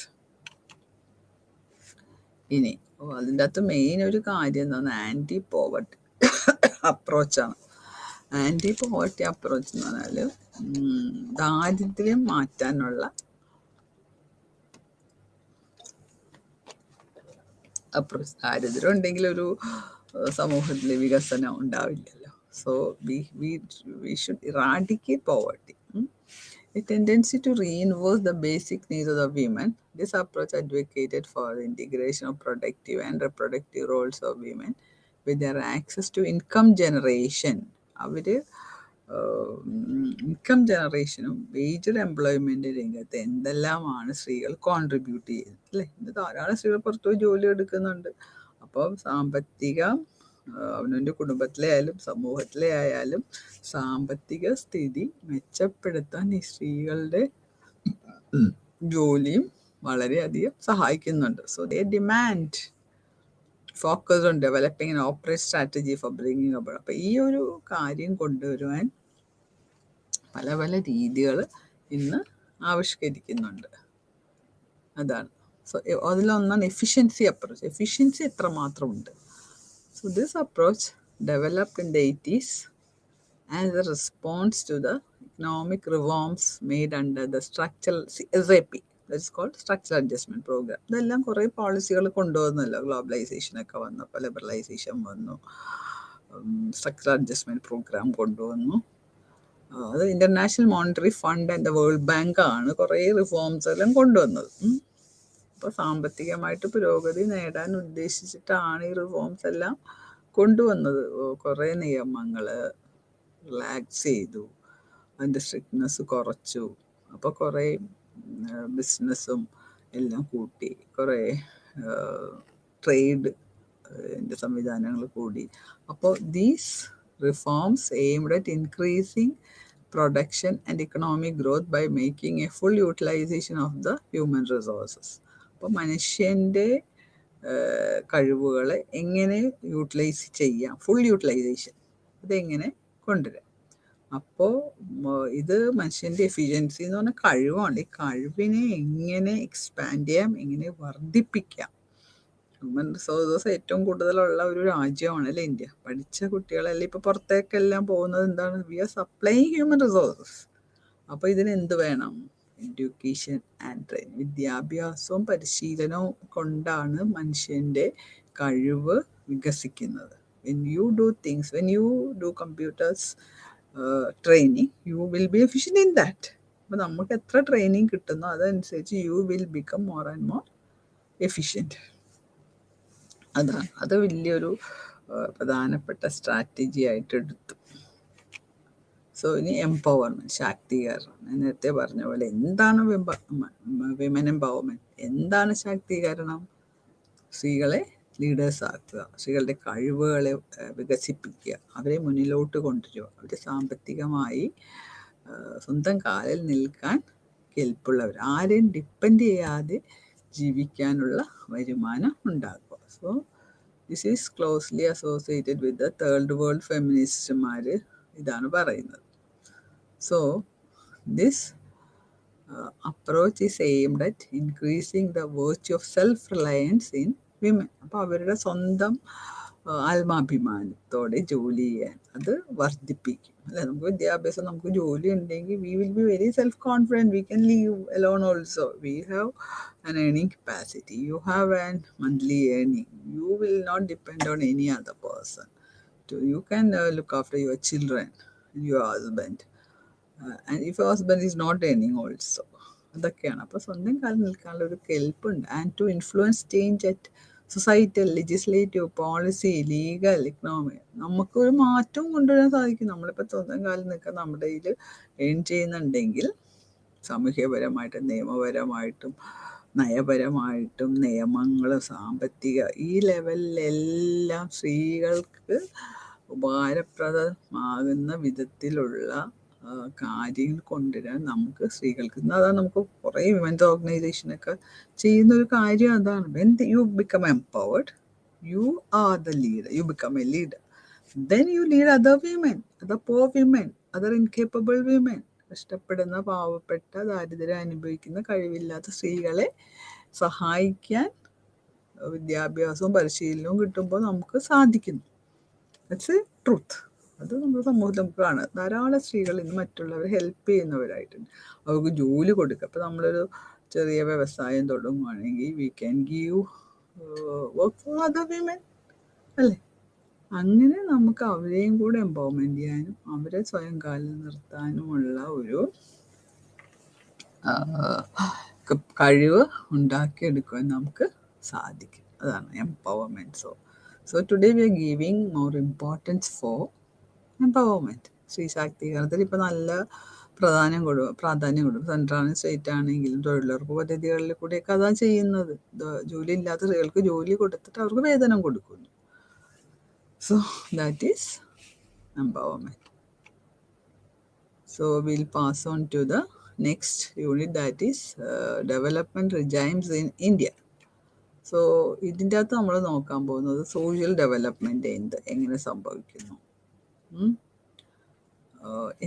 [SPEAKER 1] ഇനി അതിൻ്റെ അകത്ത് മെയിൻ ഒരു കാര്യം എന്താണ്? Anti poverty അപ്രോച്ചാണ്. Anti poverty approach എന്ന് പറഞ്ഞാൽ ദാരിദ്ര്യം മാറ്റാനുള്ള അപ്രോച്ച്. ദാരിദ്ര്യം ഉണ്ടെങ്കിൽ ഒരു സമൂഹത്തിൽ വികസനം ഉണ്ടാവില്ലല്ലോ. So we should eradicate poverty. A tendency to reinforce the basic needs of the women. This approach advocated for the integration of productive and reproductive roles of women with their access to income generation. അവർ income ജനറേഷനും waged employment രംഗത്ത് എന്തെല്ലാമാണ് സ്ത്രീകൾ contribute ചെയ്യുന്നത്, അല്ലേ? ഇന്ന് ധാരാളം സ്ത്രീകൾ പുറത്തു പോയി ജോലി എടുക്കുന്നുണ്ട്. അപ്പോൾ സാമ്പത്തിക, അവനവൻ്റെ കുടുംബത്തിലെ ആയാലും സമൂഹത്തിലെ ആയാലും സാമ്പത്തിക സ്ഥിതി മെച്ചപ്പെടുത്താൻ ഈ സ്ത്രീകളുടെ ജോലിയും വളരെയധികം സഹായിക്കുന്നുണ്ട്. So they demand focus on developing and operate strategy for bringing about. അപ്പോൾ ഈ ഒരു കാര്യം കൊണ്ടുവരുവാൻ പല പല രീതികൾ ഇന്ന് ആവിഷ്കരിക്കുന്നുണ്ട്. അതാണ്. സോ അതിലൊന്നാണ് എഫിഷ്യൻസി അപ്രോച്ച്. എഫിഷ്യൻസി എത്രമാത്രം ഉണ്ട്? So this approach developed in the 80s as a response to the economic reforms made under the structural SAP, that is called structural adjustment program. ഇതെല്ലാം കുറേ പോളിസികൾ കൊണ്ടുവന്നല്ലോ. ഗ്ലോബലൈസേഷനൊക്കെ വന്നപ്പോൾ ലിബറലൈസേഷൻ വന്നു, സ്ട്രക്ചറൽ അഡ്ജസ്റ്റ്മെൻറ്റ് പ്രോഗ്രാം കൊണ്ടുവന്നു. അത് international monetary fund and the world bank ആണ് കുറേ reforms എല്ലാം കൊണ്ടുവന്നത്. അപ്പോൾ സാമ്പത്തികമായിട്ട് പുരോഗതി നേടാൻ ഉദ്ദേശിച്ചിട്ടാണ് ഈ റിഫോംസ് എല്ലാം കൊണ്ടുവന്നത്. കുറേ നിയമങ്ങൾ റിലാക്സ് ചെയ്തു, അതിൻ്റെ സ്ട്രിക്ട്നെസ് കുറച്ചു. അപ്പോൾ കുറേ ബിസിനസ്സും എല്ലാം കൂട്ടി, കുറേ ട്രേഡ് സംവിധാനങ്ങൾ കൂടി. അപ്പോൾ these reforms aimed at increasing production and economic growth by making a full utilization of the human resources. അപ്പോൾ മനുഷ്യൻ്റെ കഴിവുകളെ എങ്ങനെ യൂട്ടിലൈസ് ചെയ്യാം, ഫുൾ യൂട്ടിലൈസേഷൻ അതെങ്ങനെ കൊണ്ടുവരാം. അപ്പോൾ ഇത് മനുഷ്യൻ്റെ എഫിഷ്യൻസി എന്ന് പറഞ്ഞാൽ കഴിവാണ്. ഈ കഴിവിനെ എങ്ങനെ എക്സ്പാൻഡ് ചെയ്യാം, എങ്ങനെ വർദ്ധിപ്പിക്കാം, ഹ്യൂമൻ റിസോഴ്സസ് ഏറ്റവും കൂടുതലുള്ള ഒരു രാജ്യമാണ് അല്ലേ ഇന്ത്യ. പഠിച്ച കുട്ടികളെല്ലാം ഇപ്പോൾ പുറത്തേക്കെല്ലാം പോകുന്നത് എന്താണ്? We are supplying human resources. അപ്പോൾ ഇതിന് എന്ത് വേണം? Education and training. വിദ്യാഭ്യാസവും പരിശീലനവും കൊണ്ടാണ് മനുഷ്യൻ്റെ കഴിവ് വികസിക്കുന്നത്. When you do things, when you do computers training, you will be efficient in that. അപ്പോൾ നമുക്ക് എത്ര ട്രെയിനിങ് കിട്ടുന്നോ അതനുസരിച്ച് you will become more and more efficient. അതാണ് അത് വലിയൊരു പ്രധാനപ്പെട്ട സ്ട്രാറ്റജി ആയിട്ട് എടുത്തു. സോ ഇനി എംപവർമെൻറ്റ്, ശാക്തീകരണം. ഞാൻ നേരത്തെ പറഞ്ഞ പോലെ എന്താണ് വിമൻ എംപവർമെൻറ്റ്? എന്താണ് ശാക്തീകരണം? സ്ത്രീകളെ ലീഡേഴ്സ് ആക്കുക, സ്ത്രീകളുടെ കഴിവുകളെ വികസിപ്പിക്കുക, അവരെ മുന്നിലോട്ട് കൊണ്ടുവരിക, അവരെ സാമ്പത്തികമായി സ്വന്തം കാലിൽ നിൽക്കാൻ കെൽപ്പുള്ളവർ, ആരെയും ഡിപ്പെൻഡ് ചെയ്യാതെ ജീവിക്കാനുള്ള വരുമാനം ഉണ്ടാക്കുക. So this is closely associated with the third world ഫെമിനിസ്റ്റ്മാർ ഇതാണ് പറയുന്നത്. So this approach is aimed at increasing the virtue of self-reliance in women. അപ്പോൾ അവരുടെ സ്വന്തം ആത്മാഭിമാനത്തോടെ ജോലി ചെയ്യാൻ അത് വർദ്ധിപ്പിക്കും അല്ലെ. നമുക്ക് വിദ്യാഭ്യാസം, നമുക്ക് ജോലി ഉണ്ടെങ്കിൽ we will be very self confident, we can leave alone also, we have an earning capacity, you have an monthly earning, you will not depend on any other person. You can look after your children, your husband. And if your husband is not earning also, അതൊക്കെയാണ്. അപ്പോൾ സ്വന്തം കാലം നിൽക്കാനുള്ള ഒരു കെൽപ്പുണ്ട്. And to influence change at societal, legislative, policy, legal, economy. നമുക്കൊരു മാറ്റവും കൊണ്ടുവരാൻ സാധിക്കും. നമ്മളിപ്പോൾ സ്വന്തം കാലം നിൽക്കാൻ നമ്മുടെ കയ്യിൽ ഏൺ ചെയ്യുന്നുണ്ടെങ്കിൽ സാമൂഹ്യപരമായിട്ടും നിയമപരമായിട്ടും നയപരമായിട്ടും നിയമങ്ങളും സാമ്പത്തിക ഈ ലെവലിലെല്ലാം സ്ത്രീകൾക്ക് ഉപകാരപ്രദമാകുന്ന വിധത്തിലുള്ള കാര്യങ്ങൾ കൊണ്ടുവരാൻ നമുക്ക് സ്ത്രീകൾക്ക് അതാണ്. നമുക്ക് കുറേ വിമൻസ് ഓർഗനൈസേഷനൊക്കെ ചെയ്യുന്ന ഒരു കാര്യം അതാണ്. When you become empowered, you are the leader, you become a leader, then you lead other women, other poor women, other incapable women. കഷ്ടപ്പെടുന്ന, പാവപ്പെട്ട, ദാരിദ്ര്യം അനുഭവിക്കുന്ന, കഴിവില്ലാത്ത സ്ത്രീകളെ സഹായിക്കാൻ വിദ്യാഭ്യാസവും പരിശീലനവും കിട്ടുമ്പോൾ നമുക്ക് സാധിക്കുന്നു. That's A truth. അത് നമ്മുടെ സമൂഹത്തിൽ നമുക്ക് കാണാം. ധാരാളം സ്ത്രീകൾ ഇന്ന് മറ്റുള്ളവരെ ഹെൽപ്പ് ചെയ്യുന്നവരായിട്ടുണ്ട്. അവർക്ക് ജോലി കൊടുക്കുക. അപ്പോൾ നമ്മളൊരു ചെറിയ വ്യവസായം തുടങ്ങുകയാണെങ്കിൽ we can give work for other women അല്ലേ. അങ്ങനെ നമുക്ക് അവരെയും കൂടെ എംപവർമെൻറ്റ് ചെയ്യാനും അവരെ സ്വയം കാലിൽ നിർത്താനുമുള്ള ഒരു കഴിവ് ഉണ്ടാക്കിയെടുക്കുവാൻ നമുക്ക് സാധിക്കും. അതാണ് empowerment. So today we R giving more importance for empowerment. സ്ത്രീ ശാക്തീകരണത്തിൽ ഇപ്പോൾ നല്ല പ്രാധാന്യം കൊടുക്കും. സെൻട്രൽ സ്റ്റേറ്റ് ആണെങ്കിലും തൊഴിലുറപ്പ് പദ്ധതികളിൽ കൂടെയൊക്കെ അതാണ് ചെയ്യുന്നത്. ജോലി ഇല്ലാത്ത സ്ത്രീകൾക്ക് ജോലി കൊടുത്തിട്ട് അവർക്ക് വേതനം കൊടുക്കുന്നു. So that is empowerment. So we'll pass on to the next unit, that is development regimes in India. So ഇതിൻ്റെ അകത്ത് നമ്മൾ നോക്കാൻ പോകുന്നത് സോഷ്യൽ ഡെവലപ്മെൻറ്റ് എങ്ങനെ സംഭവിക്കുന്നു,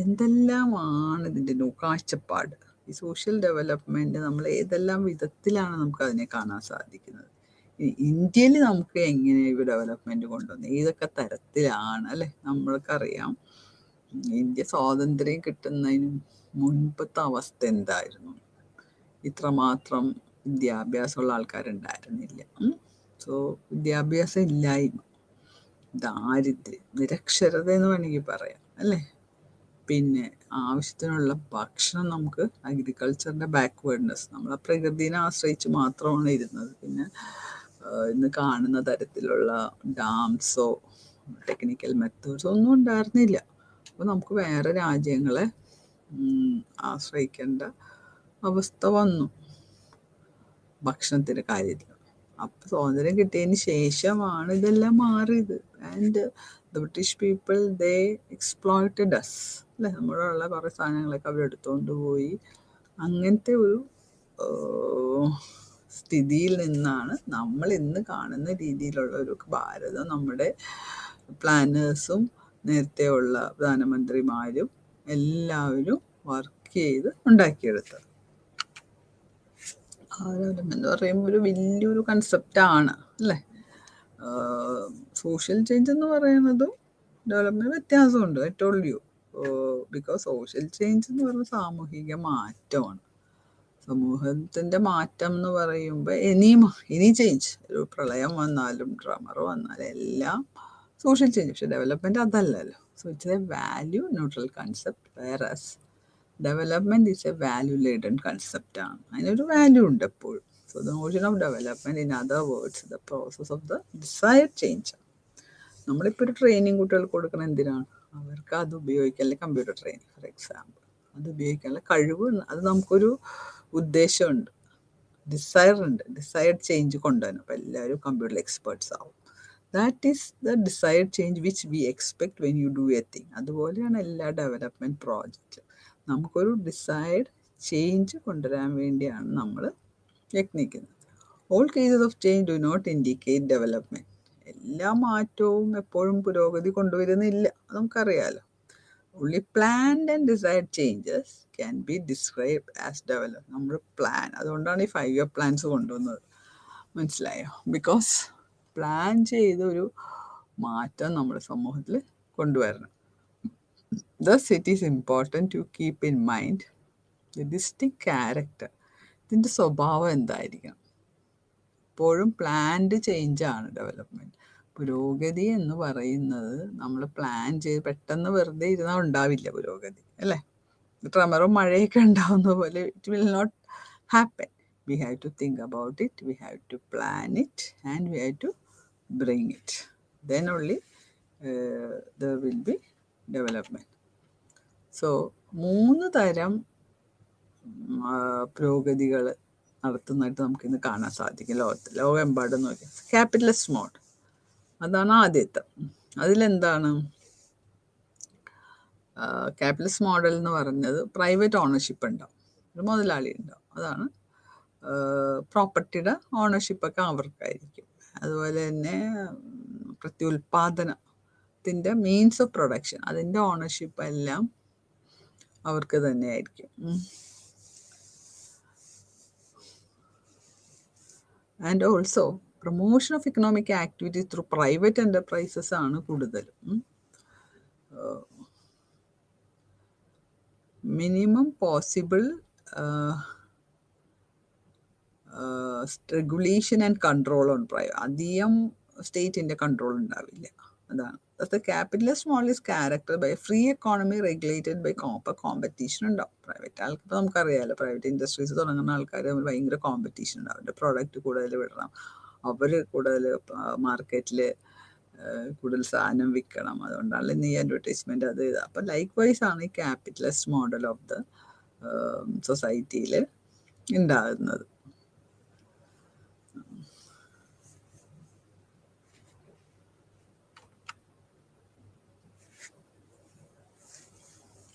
[SPEAKER 1] എന്തെല്ലാമാണ് ഇതിൻ്റെ കാഴ്ചപ്പാട്. ഈ സോഷ്യൽ ഡെവലപ്മെൻറ്റ് നമ്മൾ ഏതെല്ലാം വിധത്തിലാണ് നമുക്ക് അതിനെ കാണാൻ സാധിക്കുന്നത്. ഇന്ത്യയിൽ നമുക്ക് എങ്ങനെ ഈ ഡെവലപ്മെൻറ്റ് കൊണ്ടുവന്നു, ഏതൊക്കെ തരത്തിലാണ് അല്ലേ. നമ്മൾക്കറിയാം ഇന്ത്യ സ്വാതന്ത്ര്യം കിട്ടുന്നതിന് മുൻപത്തെ അവസ്ഥ എന്തായിരുന്നു. ഇത്രമാത്രം വിദ്യാഭ്യാസമുള്ള ആൾക്കാരുണ്ടായിരുന്നില്ല. സോ വിദ്യാഭ്യാസം ഇല്ലായ്മ, ദാരിദ്ര്യം, നിരക്ഷരത എന്ന് വേണമെങ്കിൽ പറയാം അല്ലേ. പിന്നെ ആവശ്യത്തിനുള്ള ഭക്ഷണം, നമുക്ക് അഗ്രികൾച്ചറിൻ്റെ ബാക്ക്വേർഡ്നെസ്, നമ്മൾ ആ പ്രകൃതിനെ ആശ്രയിച്ച് മാത്രമാണ് ഇരുന്നത്. പിന്നെ ഇന്ന് കാണുന്ന തരത്തിലുള്ള ഡാംസോ ടെക്നിക്കൽ മെത്തേഡ്സോ ഒന്നും ഉണ്ടായിരുന്നില്ല. അപ്പോൾ നമുക്ക് വേറെ രാജ്യങ്ങളെ ആശ്രയിക്കേണ്ട അവസ്ഥ വന്നു ഭക്ഷണത്തിൻ്റെ കാര്യത്തിൽ. അപ്പോൾ സ്വാതന്ത്ര്യം കിട്ടിയതിന് ശേഷമാണ് ഇതെല്ലാം മാറിയത്. And the British people they exploited us അല്ലേ. നമ്മളുള്ള കുറേ സാധനങ്ങളൊക്കെ അവരെടുത്തുകൊണ്ട് പോയി. അങ്ങനത്തെ ഒരു സ്ഥിതിയിൽ നിന്നാണ് നമ്മൾ ഇന്ന് കാണുന്ന രീതിയിലുള്ള ഒരു ഭാരതം നമ്മുടെ പ്ലാനേഴ്സും നേരത്തെയുള്ള പ്രധാനമന്ത്രിമാരും എല്ലാവരും വർക്ക് ചെയ്ത് ഉണ്ടാക്കിയെടുത്തത്. എന്ന് പറയുമ്പോൾ ഒരു വലിയൊരു കൺസെപ്റ്റാണ് അല്ലേ. സോഷ്യൽ ചേഞ്ച് എന്ന് പറയുന്നതും ഡെവലപ്മെൻറ്റ് വ്യത്യാസമുണ്ട്. I told you. Because social change എന്ന് പറയുന്നത് സാമൂഹിക മാറ്റമാണ്. സമൂഹത്തിൻ്റെ മാറ്റം എന്ന് പറയുമ്പോൾ എനി ചേഞ്ച്, ഒരു പ്രളയം വന്നാലും ട്രമർ വന്നാലും എല്ലാം സോഷ്യൽ ചേഞ്ച്. പക്ഷെ ഡെവലപ്മെൻറ്റ് അതല്ലല്ലോ. So it's a value neutral concept, whereas development is a value laden കൺസെപ്റ്റാണ്. അതിനൊരു വാല്യൂ ഉണ്ട് എപ്പോഴും. So the notion of development, in other words, the process of the desired change. നമ്മളിപ്പോൾ ഒരു ട്രെയിനിങ് കുട്ടികൾക്ക് കൊടുക്കണം എന്തിനാണ്? അവർക്ക് അത് ഉപയോഗിക്കാനുള്ള കമ്പ്യൂട്ടർ ട്രെയിനിങ് ഫോർ എക്സാമ്പിൾ, അത് ഉപയോഗിക്കാനുള്ള കഴിവ്, അത് നമുക്കൊരു ഉദ്ദേശമുണ്ട്, ഡിസയറുണ്ട്, ഡിസൈർഡ് ചേഞ്ച് കൊണ്ടുവരണം. അപ്പോൾ എല്ലാവരും കമ്പ്യൂട്ടർ എക്സ്പേർട്സ് ആവും. That is the desired change which we expect when you do a thing. അതുപോലെയാണ് എല്ലാ ഡെവലപ്മെൻറ്റ് പ്രോജക്റ്റ്. നമുക്കൊരു ഡിസൈർഡ് ചേഞ്ച് കൊണ്ടുവരാൻ വേണ്ടിയാണ് നമ്മൾ യത്നിക്കുന്നത്. All cases of change do not indicate development. എല്ലാ മാറ്റവും എപ്പോഴും പുരോഗതി കൊണ്ടുവരുന്നില്ല, അത് നമുക്കറിയാലോ. only planned and desired changes can be described as development. നമ്മൾ പ്ലാൻ, അതുകൊണ്ടാണ് ഈ 5 year plans കൊണ്ടുവന്നത്, മനസ്സിലായോ? ബിക്കോസ് പ്ലാൻ ചെയ്തൊരു മാറ്റം നമ്മുടെ സമൂഹത്തിൽ കൊണ്ടുവരണം. Thus it is important to keep in mind the distinct character. ഇതിൻ്റെ സ്വഭാവം എന്തായിരിക്കണം? എപ്പോഴും പ്ലാൻഡ് ചേഞ്ചാണ് ഡെവലപ്മെൻറ്റ്. പുരോഗതി എന്ന് പറയുന്നത് നമ്മൾ പ്ലാൻ ചെയ്ത് പെട്ടെന്ന് വെറുതെ ഇരുന്നാൽ ഉണ്ടാവില്ല പുരോഗതി, അല്ലേ? ട്രമറും മഴയൊക്കെ ഉണ്ടാവുന്ന പോലെ it will not happen. We have to think about it, we have to plan it and we have to bring it. Then only there will be development. So 3 തരം പുരോഗതികൾ നടത്തുന്നതായിട്ട് നമുക്കിന്ന് കാണാൻ സാധിക്കും ലോകത്തിൽ, ലോകമെമ്പാടും നോക്കി. ക്യാപിറ്റലിസ്റ്റ് മോഡ്, അതാണ് ആദ്യത്തെ. അതിലെന്താണ് ക്യാപിറ്റലിസ്റ്റ് മോഡൽ എന്ന് പറഞ്ഞത്? പ്രൈവറ്റ് ഓണർഷിപ്പ് ഉണ്ടാവും, ഒരു മുതലാളി ഉണ്ടാവും, അതാണ് പ്രോപ്പർട്ടിയുടെ ഓണർഷിപ്പൊക്കെ അവർക്കായിരിക്കും. അതുപോലെ തന്നെ പ്രത്യുൽപാദനത്തിൻ്റെ മീൻസ് ഓഫ് പ്രൊഡക്ഷൻ, അതിൻ്റെ ഓണർഷിപ്പ് എല്ലാം അവർക്ക് തന്നെയായിരിക്കും. And also promotion of economic activity through private enterprises ആണ് കൂടുതലും. Minimum possible regulation and control on private. അധികം സ്റ്റേറ്റിൻ്റെ കൺട്രോൾ ഉണ്ടാവില്ല, അതാണ്. The capitalist model is characterized by a free economy regulated by competition ഉണ്ടാവും. പ്രൈവറ്റ് ആൾക്ക് ഇപ്പോൾ നമുക്കറിയാമല്ലോ, പ്രൈവറ്റ് ഇൻഡസ്ട്രീസ് തുടങ്ങുന്ന ആൾക്കാർ ഭയങ്കര കോമ്പറ്റീഷൻ ഉണ്ടാവും. അവരുടെ പ്രോഡക്റ്റ് കൂടുതൽ വിടണം, അവർ കൂടുതൽ മാർക്കറ്റിൽ കൂടുതൽ സാധനം വിൽക്കണം, അതുകൊണ്ടാണ് ഇന്ന് ഈ അഡ്വർടൈസ്മെൻറ്റ് അത് ഇത്. അപ്പോൾ ലൈക്ക് വൈസ് ആണ് ഈ ക്യാപിറ്റലിസ്റ്റ് മോഡൽ ഓഫ് ദ സൊസൈറ്റിയിൽ ഉണ്ടാകുന്നത്.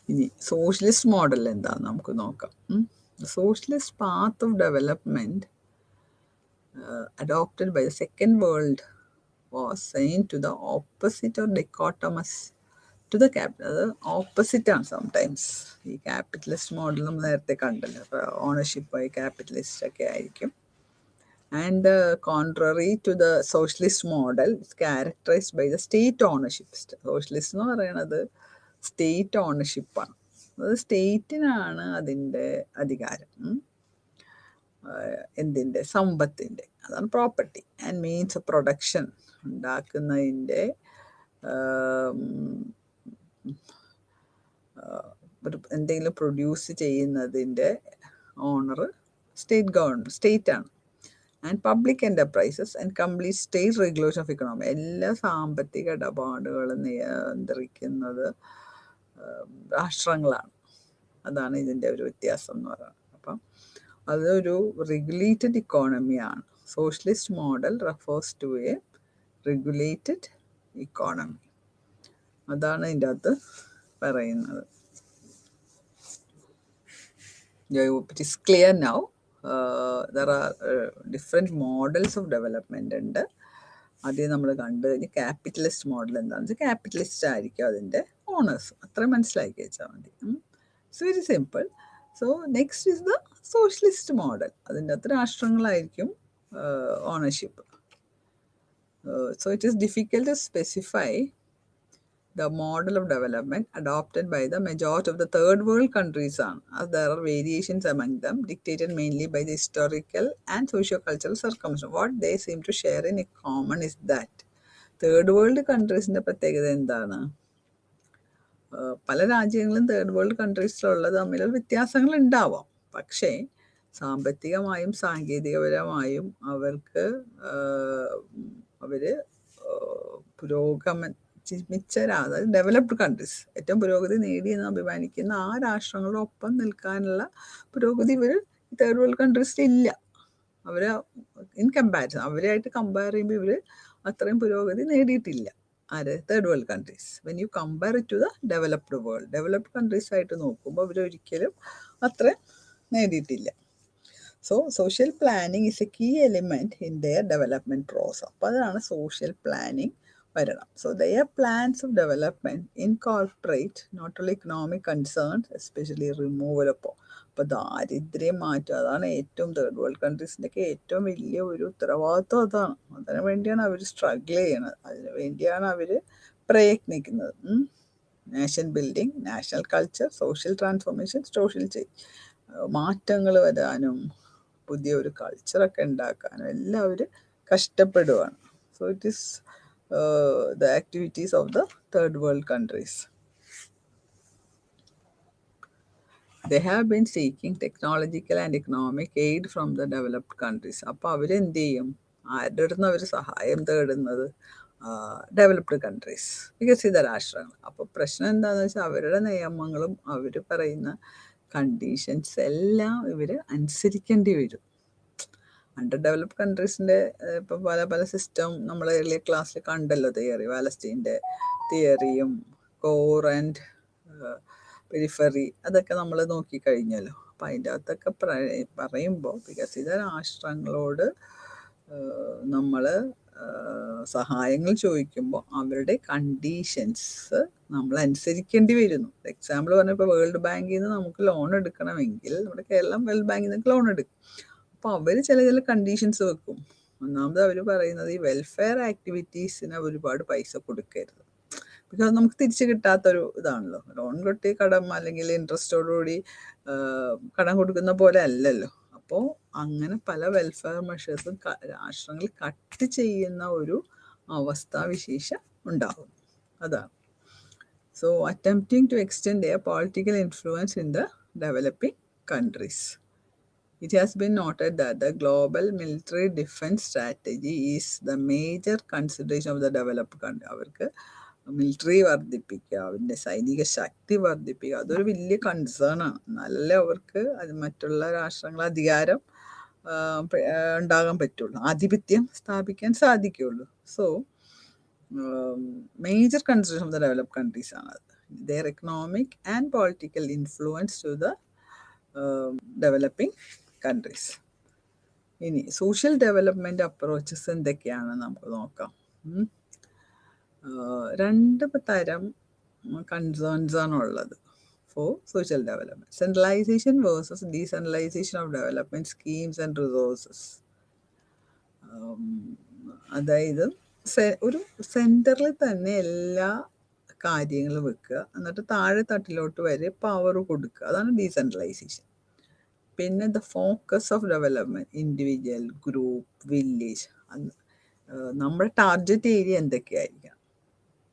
[SPEAKER 1] ഇനി സോഷ്യലിസ്റ്റ് മോഡൽ എന്താണെന്ന് നമുക്ക് നോക്കാം. Socialist path of development adopted by the Second World was saying to the opposite or dichotomous to the capital. അത് ഓപ്പോസിറ്റ് ആണ് സംടൈംസ്. ഈ ക്യാപിറ്റലിസ്റ്റ് മോഡൽ നമ്മൾ നേരത്തെ കണ്ടല്ലോ, അപ്പോൾ ഓണർഷിപ്പായി ക്യാപിറ്റലിസ്റ്റ് ഒക്കെ ആയിരിക്കും. And contrary to the socialist model characterised by the state ownership. Socialist എന്ന് പറയുന്നത് സ്റ്റേറ്റ് ഓണർഷിപ്പാണ്. അത് സ്റ്റേറ്റിനാണ് അതിൻ്റെ അധികാരം, എന്തിൻ്റെ? സമ്പത്തിൻ്റെ. അതാണ് property and means of production. ഉണ്ടാക്കുന്നതിൻ്റെ എന്തെങ്കിലും പ്രൊഡ്യൂസ് ചെയ്യുന്നതിൻ്റെ ഓണർ സ്റ്റേറ്റാണ്. And public enterprises and complete state regulation of economy. എല്ലാ സാമ്പത്തിക ഇടപാടുകളും നിയന്ത്രിക്കുന്നത് രാഷ്ട്രങ്ങളാണ്. അതാണ് ഇതിൻ്റെ ഒരു വ്യത്യാസം എന്ന് പറയുന്നത്. അപ്പം അതൊരു റെഗുലേറ്റഡ് ഇക്കോണമിയാണ്. Socialist model refers to a regulated economy. അതാണ് ഇതിൻ്റെ അകത്ത് പറയുന്നത്. It is clear now. There are different models of development ഉണ്ട്. ആദ്യം നമ്മൾ കണ്ടു കഴിഞ്ഞ് ക്യാപിറ്റലിസ്റ്റ് മോഡൽ എന്താണെന്ന് വെച്ചാൽ ക്യാപിറ്റലിസ്റ്റ് ആയിരിക്കും അതിൻ്റെ ഓണേഴ്സ്. അത്രയും മനസ്സിലാക്കി വെച്ചാൽ മതി. It's very simple. So next is the socialist model. അതിൻ്റെ അകത്ത് രാഷ്ട്രങ്ങളായിരിക്കും ownership. So it is difficult to specify the model of development adopted by the majority of the third world countries are, as there are variations among them, dictated mainly by the historical and socio-cultural circumstances. What they seem to share in common is that third world കൺട്രീസിൻ്റെ പ്രത്യേകത എന്താണ്? പല രാജ്യങ്ങളും third world കൺട്രീസിലുള്ളത് തമ്മിലുള്ള വ്യത്യാസങ്ങൾ ഉണ്ടാവാം. പക്ഷേ സാമ്പത്തികമായും സാങ്കേതികപരമായും അവർക്ക് അവർ പുരോഗമിച്ച അതായത് ഡെവലപ്ഡ് കൺട്രീസ് ഏറ്റവും പുരോഗതി നേടിയെന്ന് അഭിമാനിക്കുന്ന ആ രാഷ്ട്രങ്ങളോടൊപ്പം നിൽക്കാനുള്ള പുരോഗതി ഇവർ തേർഡ് വേൾഡ് കൺട്രീസിൽ ഇല്ല. അവർ ഇൻ കമ്പാരിസൺ അവരായിട്ട് കമ്പയർ ചെയ്യുമ്പോൾ ഇവർ അത്രയും പുരോഗതി നേടിയിട്ടില്ല. ആര്? Third world countries. When you compare to the developed world, developed countries ആയിട്ട് നോക്കുമ്പോൾ അവരൊരിക്കലും അത്രയും നേടിയിട്ടില്ല. So social planning is a key element in their development process. അപ്പോൾ അതാണ് സോഷ്യൽ പ്ലാനിങ് വരണം. So their plans of development incorporate not only economic concerns, especially removal അപ്പോൾ ദാരിദ്ര്യം മാറ്റുക. അതാണ് ഏറ്റവും തേർഡ് വേൾഡ് കൺട്രീസിൻ്റെയൊക്കെ ഏറ്റവും വലിയ ഒരു ഉത്തരവാദിത്വം അതാണ്. അതിനു വേണ്ടിയാണ് അവർ സ്ട്രഗിൾ ചെയ്യണത്, അതിനു വേണ്ടിയാണ് അവർ പ്രയത്നിക്കുന്നത്. Nation building, national culture, social transformation, social change, മാറ്റങ്ങൾ വരാനും പുതിയൊരു കൾച്ചറൊക്കെ ഉണ്ടാക്കാനും എല്ലാം അവർ കഷ്ടപ്പെടുവാണ്. So it is the activities of the third world countries. They have been seeking technological and economic aid from the developed countries. അപ്പോൾ അവരെന്ത് ചെയ്യും? ആരുടെ അടുത്ത് അവർ സഹായം തേടുന്നത്? ഡെവലപ്ഡ് കൺട്രീസ്, വികസിത രാഷ്ട്രങ്ങൾ. അപ്പോൾ പ്രശ്നം എന്താണെന്ന് വെച്ചാൽ അവരുടെ നിയമങ്ങളും അവർ പറയുന്ന കണ്ടീഷൻസ് എല്ലാം ഇവർ അനുസരിക്കേണ്ടി വരും. അണ്ടർ ഡെവലപ്ഡ് കൺട്രീസിൻ്റെ ഇപ്പം പല പല സിസ്റ്റം നമ്മൾ ഏർലിയർ ക്ലാസ്സിൽ കണ്ടല്ലോ, തിയറി, വാലസ്റ്റീൻ്റെ തിയറിയും കോർ ആൻഡ് പെരിഫറി, അതൊക്കെ നമ്മൾ നോക്കിക്കഴിഞ്ഞല്ലോ. അപ്പം അതിൻ്റെ അകത്തൊക്കെ പറയുമ്പോൾ വികസിത രാഷ്ട്രങ്ങളോട് നമ്മൾ സഹായങ്ങൾ ചോദിക്കുമ്പോൾ അവരുടെ കണ്ടീഷൻസ് നമ്മൾ അനുസരിക്കേണ്ടി വരുന്നു. എക്സാമ്പിൾ പറഞ്ഞപ്പോൾ വേൾഡ് ബാങ്കിൽ നിന്ന് നമുക്ക് ലോൺ എടുക്കണമെങ്കിൽ നമ്മുടെ കേരളം വേൾഡ് ബാങ്കിൽ നിന്ന് ലോൺ എടുക്കും. അപ്പോൾ അവർ ചില കണ്ടീഷൻസ് വെക്കും. ഒന്നാമത് അവർ പറയുന്നത് ഈ വെൽഫെയർ ആക്ടിവിറ്റീസിന് ഒരുപാട് പൈസ കൊടുക്കരുത്. ബിക്കോസ് നമുക്ക് തിരിച്ച് കിട്ടാത്തൊരു ഇതാണല്ലോ ലോൺ കിട്ടി കടം അല്ലെങ്കിൽ ഇൻട്രസ്റ്റോടുകൂടി കടം കൊടുക്കുന്ന പോലെ അല്ലല്ലോ. അപ്പോൾ അങ്ങനെ പല വെൽഫെയർ മെഷേഴ്സും രാഷ്ട്രങ്ങൾ കട്ട് ചെയ്യുന്ന ഒരു അവസ്ഥാവിശേഷം ഉണ്ടാകും. അതാണ്. So attempting to extend a political influence in the developing countries. It has been noted that the global military defense strategy is the major consideration of the developed country. അവർക്ക് military വർദ്ധിപ്പിക്കുക, അവരുടെ സൈനിക ശക്തി വർദ്ധിപ്പിക്കുക, അതൊരു വലിയ കൺസേൺ ആണ്. എന്നാലല്ലേ അവർക്ക് അത് മറ്റുള്ള രാഷ്ട്രങ്ങൾ അധികാരം ഉണ്ടാകാൻ പറ്റുള്ളൂ, ആധിപത്യം സ്ഥാപിക്കാൻ സാധിക്കുകയുള്ളൂ. So major consideration of the developed countries ആണ് അത്. Their economic and political influence to the developing countries. ഇനി സോഷ്യൽ ഡെവലപ്മെൻറ്റ് അപ്രോച്ചസ് എന്തൊക്കെയാണെന്ന് നമുക്ക് നോക്കാം. രണ്ട് തരം കൺസേൺസ് ആണുള്ളത് for social development. Centralisation versus decentralisation of development schemes and resources. അതായത് ഒരു സെൻറ്ററിൽ തന്നെ എല്ലാ കാര്യങ്ങളും വെക്കുക, എന്നിട്ട് താഴെ തട്ടിലോട്ട് വരെ പവർ കൊടുക്കുക, അതാണ് ഡീസെൻട്രലൈസേഷൻ. പിന്നെ the focus of development, individual, group, village. നമ്മുടെ ടാർഗറ്റ് ഏരിയ എന്തൊക്കെയായിരിക്കണം?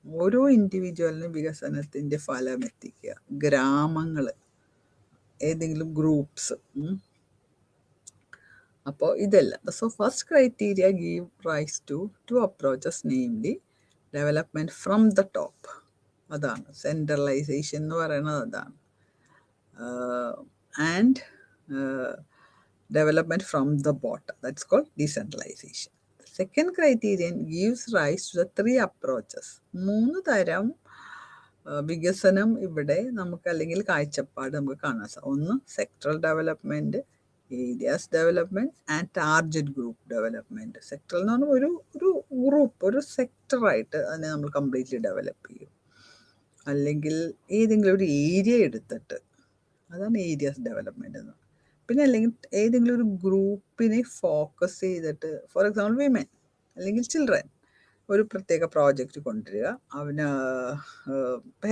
[SPEAKER 1] ഓരോ ഇൻഡിവിജ്വലിനും വികസനത്തിൻ്റെ ഫലം എത്തിക്കുക, ഗ്രാമങ്ങൾ, ഏതെങ്കിലും ഗ്രൂപ്പ്സ്. അപ്പോൾ ഇതെല്ലാം. So first criteria give raise to approaches, namely development from the top. അതാണ് സെൻട്രലൈസേഷൻ എന്ന് പറയുന്നത്. അതാണ്. And development from the bottom, that's called decentralization. The second criterion gives rise to the three approaches. മൂന്ന് തരം വികസനം ഇവിടെ നമുക്ക് അല്ലെങ്കിൽ കാഴ്ചപ്പാട് നമുക്ക് കാണാൻ സാധിക്കും. ഒന്ന് sectoral development, areas development and target group development. Sectoral എന്ന് പറഞ്ഞാൽ ഒരു ഗ്രൂപ്പ്, ഒരു സെക്ടറായിട്ട് അതിനെ നമ്മൾ കംപ്ലീറ്റ്ലി ഡെവലപ്പ് ചെയ്യും. അല്ലെങ്കിൽ ഏതെങ്കിലും ഒരു ഏരിയ എടുത്തിട്ട്, അതാണ് ഏരിയാസ് ഡെവലപ്മെൻറ്റ് എന്ന്. പിന്നെ അല്ലെങ്കിൽ ഏതെങ്കിലും ഒരു ഗ്രൂപ്പിനെ ഫോക്കസ് ചെയ്തിട്ട്, ഫോർ എക്സാമ്പിൾ വിമൻ അല്ലെങ്കിൽ ചിൽഡ്രൻ, ഒരു പ്രത്യേക പ്രോജക്റ്റ് കൊണ്ടുവരിക, അവന്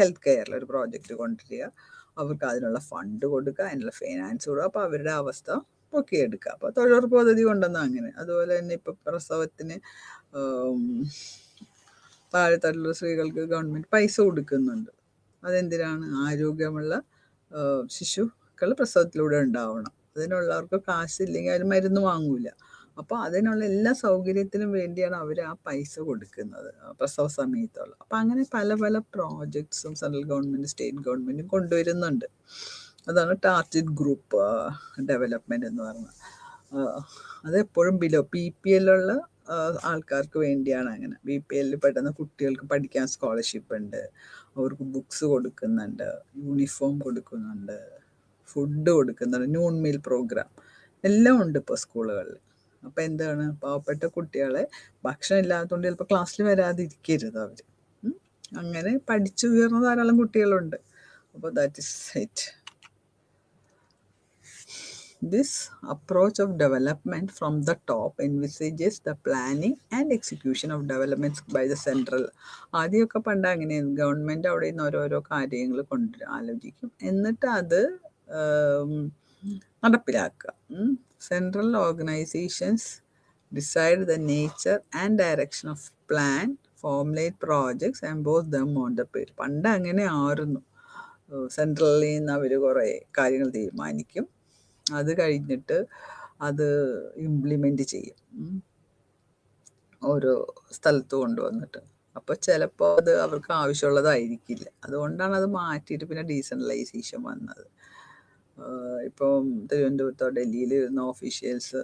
[SPEAKER 1] ഹെൽത്ത് കെയറിൽ ഒരു പ്രോജക്റ്റ് കൊണ്ടുവരിക, അവർക്ക് അതിനുള്ള ഫണ്ട് കൊടുക്കുക, അതിനുള്ള ഫിനാൻസ് കൊടുക്കുക, അപ്പോൾ അവരുടെ അവസ്ഥ പൊക്കിയെടുക്കുക. അപ്പോൾ തൊഴിലുറപ്പ് പദ്ധതി കൊണ്ടുവന്ന അങ്ങനെ. അതുപോലെ തന്നെ ഇപ്പോൾ പ്രസവത്തിന് താഴെത്തട്ടിലുള്ള സ്ത്രീകൾക്ക് ഗവൺമെൻറ് പൈസ കൊടുക്കുന്നുണ്ട്. അതെന്തിനാണ്? ആരോഗ്യമുള്ള ശിശുക്കൾ പ്രസവത്തിലൂടെ ഉണ്ടാവണം. അതിനുള്ളവർക്ക് കാശില്ലെങ്കിൽ അവർ മരുന്ന് വാങ്ങൂല. അപ്പോൾ അതിനുള്ള എല്ലാ സൗകര്യത്തിനും വേണ്ടിയാണ് അവർ ആ പൈസ കൊടുക്കുന്നത് പ്രസവ സമയത്തുള്ള. അപ്പോൾ അങ്ങനെ പല പല പ്രോജക്ട്സും സെൻട്രൽ ഗവൺമെൻറ് സ്റ്റേറ്റ് ഗവൺമെൻറ്റും കൊണ്ടുവരുന്നുണ്ട്. അതാണ് ടാർഗറ്റ് ഗ്രൂപ്പ് ഡെവലപ്മെൻറ്റ് എന്ന് പറയുന്നത്. അതെപ്പോഴും ബിലോ PPL ഉള്ള ആൾക്കാർക്ക് വേണ്ടിയാണ് അങ്ങനെ. BPL പെട്ടെന്ന് കുട്ടികൾക്ക് പഠിക്കാൻ സ്കോളർഷിപ്പ് ഉണ്ട്, അവർക്ക് ബുക്സ് കൊടുക്കുന്നുണ്ട്, യൂണിഫോം കൊടുക്കുന്നുണ്ട്, ഫുഡ് കൊടുക്കുന്നുണ്ട്, നൂൺ മീൽ പ്രോഗ്രാം എല്ലാം ഉണ്ട് ഇപ്പോൾ സ്കൂളുകളിൽ. അപ്പോൾ എന്താണ്, പാവപ്പെട്ട കുട്ടികളെ ഭക്ഷണം ഇല്ലാത്തതുകൊണ്ട് ചിലപ്പോൾ ക്ലാസ്സിൽ വരാതിരിക്കരുത് അവർ. അങ്ങനെ പഠിച്ചുയർന്ന ധാരാളം കുട്ടികളുണ്ട്. അപ്പോൾ that is it. This approach of development from the top envisages the planning and execution of developments by the central. ആദ്യമൊക്കെ പണ്ട് അങ്ങനെയാണ്, ഗവൺമെൻറ് അവിടെ നിന്ന് ഓരോരോ കാര്യങ്ങൾ ആലോചിക്കും, എന്നിട്ട് അത് നടപ്പിലാക്കുക. Central organisations decide the nature and direction of plan, formulate projects and both them on the പേര്. പണ്ട് അങ്ങനെ ആയിരുന്നു. സെൻട്രലിൽ നിന്ന് അവർ കുറേ കാര്യങ്ങൾ തീരുമാനിക്കും, അത് കഴിഞ്ഞിട്ട് അത് ഇംപ്ലിമെൻ്റ് ചെയ്യും ഓരോ സ്ഥലത്ത് കൊണ്ടുവന്നിട്ട്. അപ്പോൾ ചിലപ്പോൾ അത് അവർക്ക് ആവശ്യമുള്ളതായിരിക്കില്ല. അതുകൊണ്ടാണ് അത് മാറ്റിയിട്ട് പിന്നെ ഡീസെൻട്രലൈസേഷൻ വന്നത്. ഇപ്പം തിരുവനന്തപുരത്തോ ഡൽഹിയിൽ വരുന്ന ഓഫീഷ്യൽസ്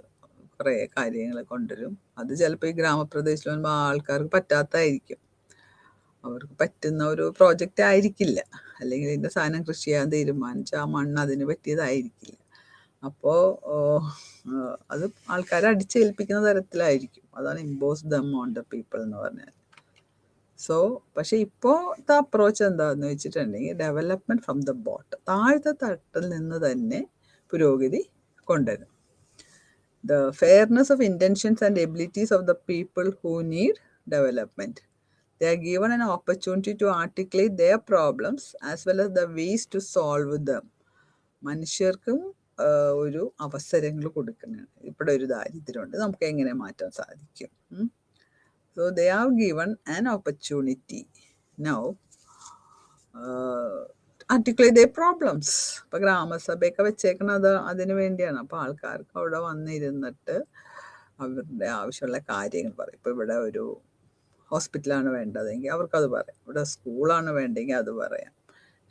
[SPEAKER 1] കുറേ കാര്യങ്ങൾ കൊണ്ടുവരും. അത് ചിലപ്പോൾ ഈ ഗ്രാമപ്രദേശത്തിൽ വരുമ്പോൾ ആൾക്കാർക്ക് പറ്റാത്തതായിരിക്കും, അവർക്ക് പറ്റുന്ന ഒരു പ്രോജക്റ്റ് ആയിരിക്കില്ല, അല്ലെങ്കിൽ ഇതിൻ്റെ സാധനം കൃഷി ചെയ്യാൻ തീരുമാനിച്ചാൽ ആ മണ്ണ് അതിന് പറ്റിയതായിരിക്കില്ല. അപ്പോൾ അത് ആൾക്കാരെ അടിച്ചേൽപ്പിക്കുന്ന തരത്തിലായിരിക്കും. അതാണ് impose them on the people എന്ന് പറഞ്ഞാൽ. സോ പക്ഷേ ഇപ്പോഴത്തെ അപ്രോച്ച് എന്താണെന്ന് വെച്ചിട്ടുണ്ടെങ്കിൽ ഡെവലപ്മെൻറ്റ് ഫ്രം ദ ബോട്ടം, താഴത്തെ തട്ടിൽ നിന്ന് തന്നെ പുരോഗതി കൊണ്ടുവരും. The fairness of intentions and abilities of the people who need development. They are given an opportunity to articulate their problems as well as the ways to solve them. മനുഷ്യർക്കും ഒരു അവസരങ്ങൾ കൊടുക്കുന്നതാണ്. ഇവിടെ ഒരു ദാരിദ്ര്യമുണ്ട്, നമുക്ക് എങ്ങനെ മാറ്റാൻ സാധിക്കും. So they are given an opportunity now articulate their problems. ഇപ്പോൾ ഗ്രാമസഭയൊക്കെ വെച്ചേക്കുന്നത് അതിന് വേണ്ടിയാണ്. അപ്പോൾ ആൾക്കാർക്ക് അവിടെ വന്നിരുന്നിട്ട് അവരുടെ ആവശ്യമുള്ള കാര്യങ്ങൾ പറയും. ഇപ്പോൾ ഇവിടെ ഒരു ഹോസ്പിറ്റലാണ് വേണ്ടതെങ്കിൽ അവർക്കത് പറയാം, ഇവിടെ സ്കൂളാണ് വേണ്ടെങ്കിൽ അത് പറയാം,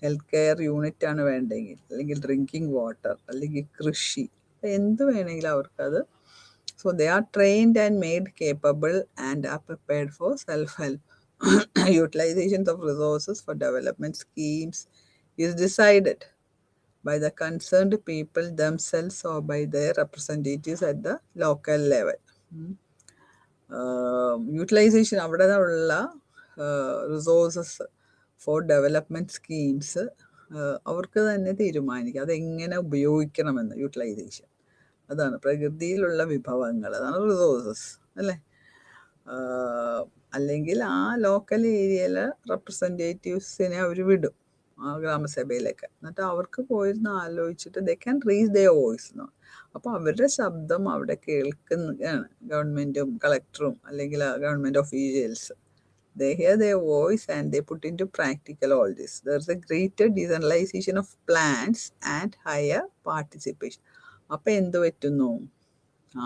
[SPEAKER 1] ഹെൽത്ത് കെയർ യൂണിറ്റ് ആണ് വേണ്ടെങ്കിൽ, അല്ലെങ്കിൽ ഡ്രിങ്കിങ് വാട്ടർ, അല്ലെങ്കിൽ കൃഷി, എന്ത് വേണമെങ്കിലും അവർക്കത്. So they are trained and made capable and are prepared for self help. Utilisation of resources for development schemes is decided by the concerned people themselves or by their representatives at the local level. Utilisation അവിടെ ഉള്ള resources for development schemes അവർക്ക് തന്നെ തീരുമാനിക്കുക അതെങ്ങനെ ഉപയോഗിക്കണമെന്ന്. Utilisation അതാണ് പ്രകൃതിയിലുള്ള വിഭവങ്ങൾ, അതാണ് റിസോഴ്സസ് അല്ലേ. അല്ലെങ്കിൽ ആ ലോക്കൽ ഏരിയയിലെ റെപ്രസെൻറ്റേറ്റീവ്സിനെ അവർ വിടും ആ ഗ്രാമസഭയിലേക്ക്, എന്നിട്ട് അവർക്ക് പോയിരുന്ന് ആലോചിച്ചിട്ട് they can raise their voice എന്ന്. അപ്പോൾ അവരുടെ ശബ്ദം അവിടെ കേൾക്കുന്നതാണ് ഗവൺമെൻറ്റും കളക്ടറും അല്ലെങ്കിൽ government officials. They hear their voice and they put into practical all this. There's a greater decentralization of plans and higher participation. അപ്പോൾ എന്ത് പറ്റുന്നു?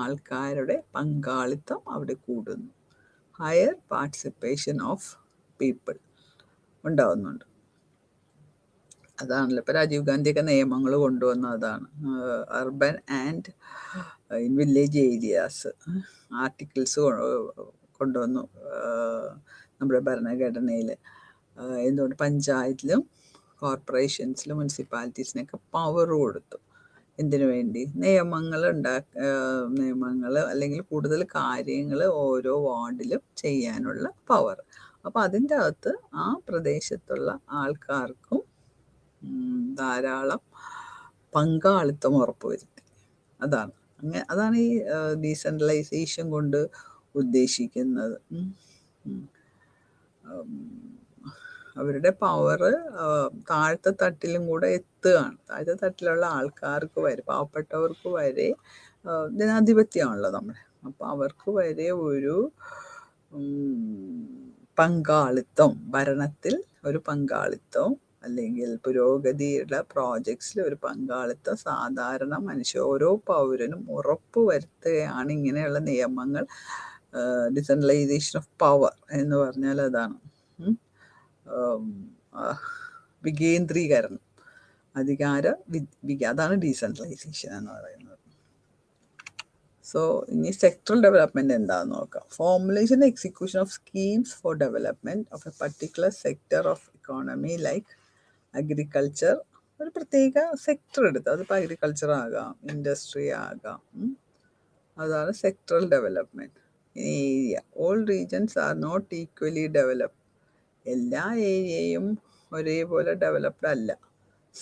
[SPEAKER 1] ആൾക്കാരുടെ പങ്കാളിത്തം അവിടെ കൂടുന്നു, ഹയർ പാർട്ടിസിപ്പേഷൻ ഓഫ് പീപ്പിൾ ഉണ്ടാവുന്നുണ്ട്. അതാണല്ലോ ഇപ്പോൾ രാജീവ് ഗാന്ധിയൊക്കെ നിയമങ്ങൾ കൊണ്ടുവന്ന അതാണ്. Urban and in village areas articles കൊണ്ടുവന്നു നമ്മുടെ ഭരണഘടനയിൽ. എന്തുകൊണ്ട് പഞ്ചായത്തിലും കോർപ്പറേഷൻസിലും മുനിസിപ്പാലിറ്റീസിനൊക്കെ പവർ കൊടുത്തു. എന്തിനു വേണ്ടി? നിയമങ്ങൾ അല്ലെങ്കിൽ കൂടുതൽ കാര്യങ്ങൾ ഓരോ വാർഡിലും ചെയ്യാനുള്ള പവർ. അപ്പോൾ അതിൻ്റെ അകത്ത് ആ പ്രദേശത്തുള്ള ആൾക്കാർക്കും ധാരാളം പങ്കാളിത്തം ഉറപ്പുവരുത്തി. അതാണ് ഈ ഡീസെൻട്രലൈസേഷൻ കൊണ്ട് ഉദ്ദേശിക്കുന്നത്. അവരുടെ പവർ താഴത്തെ തട്ടിലും കൂടെ എത്തുകയാണ്. താഴത്തെ തട്ടിലുള്ള ആൾക്കാർക്ക് വരെ, പാവപ്പെട്ടവർക്ക് വരെ ജനാധിപത്യമാണല്ലോ നമ്മുടെ. അപ്പോൾ അവർക്ക് വരെ ഒരു പങ്കാളിത്തം, ഭരണത്തിൽ ഒരു പങ്കാളിത്തം, അല്ലെങ്കിൽ പുരോഗതിയുടെ പ്രോജക്ട്സിൽ ഒരു പങ്കാളിത്തം സാധാരണ ഓരോ പൗരനും ഉറപ്പ് വരുത്തുകയാണ് ഇങ്ങനെയുള്ള നിയമങ്ങൾ. ഡിസെൻട്രലൈസേഷൻ ഓഫ് പവർ എന്ന് പറഞ്ഞാൽ അതാണ്. വികേന്ദ്രീകരണം, അതാണ് ഡീസെൻട്രലൈസേഷൻ എന്ന് പറയുന്നത്. സോ ഇനി സെക്ടറൽ ഡെവലപ്മെന്റ് എന്താണെന്ന് നോക്കാം. Formulation execution of schemes for development of A particular sector of economy like agriculture. ഒരു പ്രത്യേക സെക്ടർ എടുത്ത്, അതിപ്പോൾ അഗ്രികൾച്ചർ ആകാം, ഇൻഡസ്ട്രി ആകാം. അതാണ് sectoral development. In area, all regions are not equally developed. എല്ലാ ഏരിയയും ഒരേപോലെ ഡെവലപ്ഡ് അല്ല.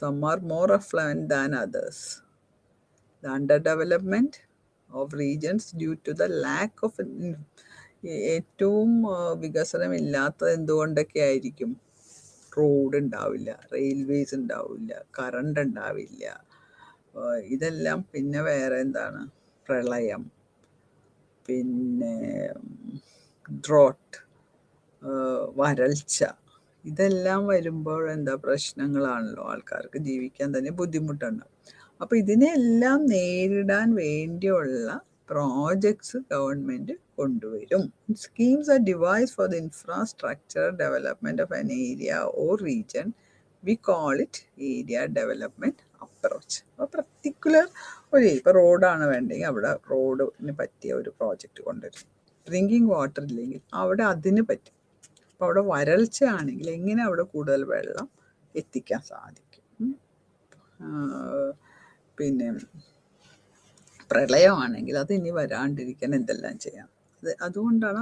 [SPEAKER 1] Some are more affluent than others. The under development of regions due to the lack of, ഏറ്റവും വികസനമില്ലാത്തത് എന്തുകൊണ്ടൊക്കെ ആയിരിക്കും? റോഡ് ഉണ്ടാവില്ല, റെയിൽവേസ് ഉണ്ടാവില്ല, കറണ്ട് ഉണ്ടാവില്ല, ഇതെല്ലാം. പിന്നെ വേറെ എന്താണ്? പ്രളയം, പിന്നെ ഡ്രോട്ട്, വരൾച്ച, ഇതെല്ലാം വരുമ്പോൾ എന്താ പ്രശ്നങ്ങളാണല്ലോ. ആൾക്കാർക്ക് ജീവിക്കാൻ തന്നെ ബുദ്ധിമുട്ടുണ്ടാവും. അപ്പോൾ ഇതിനെല്ലാം നേരിടാൻ വേണ്ടിയുള്ള പ്രോജക്ട്സ് ഗവൺമെൻറ് കൊണ്ടുവരും. Schemes are devised for the infrastructure development of an area or region. We call it area development approach. അപ്പോൾ പർട്ടിക്കുലർ ഇപ്പോൾ റോഡാണ് വേണ്ടെങ്കിൽ അവിടെ റോഡിന് പറ്റിയ ഒരു പ്രോജക്റ്റ് കൊണ്ടുവരും. ഡ്രിങ്കിങ് വാട്ടർ ഇല്ലെങ്കിൽ അവിടെ അതിന് പറ്റും. അപ്പോൾ അവിടെ വരൾച്ചയാണെങ്കിൽ എങ്ങനെ അവിടെ കൂടുതൽ വെള്ളം എത്തിക്കാൻ സാധിക്കും. പിന്നെ പ്രളയമാണെങ്കിൽ അത് ഇനി വരാണ്ടിരിക്കാൻ എന്തെല്ലാം ചെയ്യാം. അതുകൊണ്ടാണ്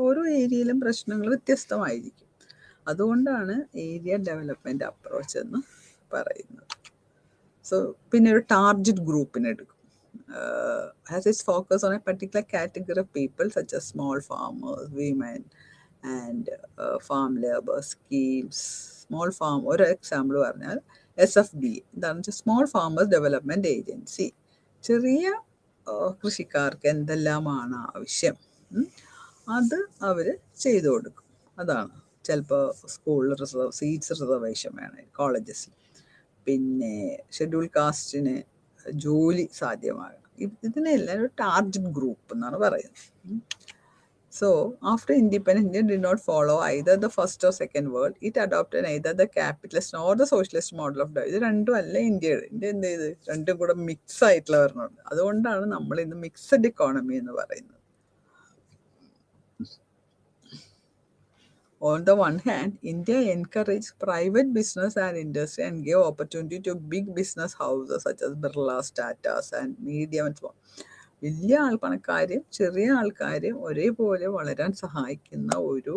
[SPEAKER 1] ഓരോ ഏരിയയിലും പ്രശ്നങ്ങൾ വ്യത്യസ്തമായിരിക്കും. അതുകൊണ്ടാണ് ഏരിയ ഡെവലപ്മെൻറ്റ് അപ്രോച്ച് എന്ന് പറയുന്നത്. സോ പിന്നെ ഒരു ടാർഗറ്റ് ഗ്രൂപ്പിനെ എടുക്കും. has its focus on a particular category of people such as small farmers, women and farm labor schemes. Small farm, ഒരു എക്സാമ്പിൾ പറഞ്ഞാൽ SFDA, എന്താണെന്ന് വെച്ചാൽ സ്മോൾ ഫാമേഴ്സ് ഡെവലപ്മെൻറ്റ് ഏജൻസി. ചെറിയ കൃഷിക്കാർക്ക് എന്തെല്ലാമാണ് ആവശ്യം അത് അവർ ചെയ്തു കൊടുക്കും. അതാണ് ചിലപ്പോൾ സ്കൂളിൽ സീറ്റ്സ് റിസർവേഷൻ വേണം കോളേജസിൽ, പിന്നെ ഷെഡ്യൂൾ കാസ്റ്റിന് ജോലി സാധ്യമാകണം. ഇതിനെല്ലാം ഒരു ടാർഗറ്റ് ഗ്രൂപ്പ് എന്നാണ് പറയുന്നത്. So, after independence, India did not follow either the first or second world. It adopted either the capitalist or the socialist model of development. ഇത് രണ്ടും അല്ല ഇന്ത്യ എന്ത് ചെയ്ത്, രണ്ടും കൂടെ മിക്സ് ആയിട്ടുള്ള വരണമുണ്ട്. അതുകൊണ്ടാണ് നമ്മൾ ഇന്ന് മിക്സഡ് ഇക്കോണമി എന്ന് പറയുന്നത്. On the one hand, India encouraged private business and industry and gave opportunity to big business houses such as Birla's, Tata's and medium and so on. വലിയ പണക്കാരും ചെറിയ ആൾക്കാരും ഒരേപോലെ വളരാൻ സഹായിക്കുന്ന ഒരു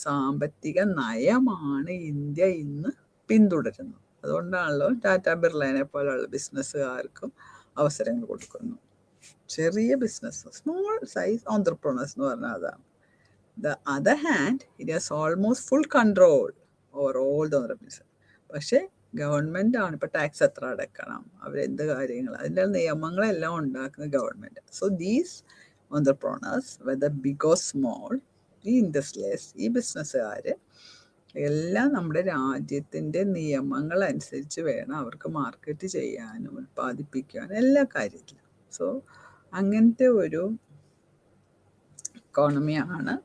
[SPEAKER 1] സാമ്പത്തിക നയമാണ് ഇന്ത്യ ഇന്ന് പിന്തുടരുന്നത്. അതുകൊണ്ടാണല്ലോ ടാറ്റ ബിർളനെ പോലുള്ള ബിസിനസ്സുകാർക്കും അവസരങ്ങൾ കൊടുക്കുന്നു. ചെറിയ ബിസിനസ്, സ്മോൾ സൈസ് ഓൺട്രപ്രണേഴ്സ് എന്ന് പറഞ്ഞാൽ അതാണ്. The other hand, it has almost full control over all the entrepreneurs. പക്ഷേ ഗവൺമെൻറ് ആണ് ഇപ്പോൾ ടാക്സ് എത്ര അടക്കണം, അവരെന്ത് കാര്യങ്ങൾ, അതിൻ്റെ നിയമങ്ങളെല്ലാം ഉണ്ടാക്കുന്ന government. So these entrepreneurs whether big or small, ഈ ഇൻഡസ്ട്രിയലിസ്റ്റ്, ഈ ബിസിനസ്സുകാർ എല്ലാം നമ്മുടെ രാജ്യത്തിൻ്റെ നിയമങ്ങൾ അനുസരിച്ച് വേണം അവർക്ക് മാർക്കറ്റ് ചെയ്യാനും ഉൽപ്പാദിപ്പിക്കാനും എല്ലാ കാര്യത്തിലും. സോ അങ്ങനത്തെ ഒരു ഇക്കോണമിയാണ്,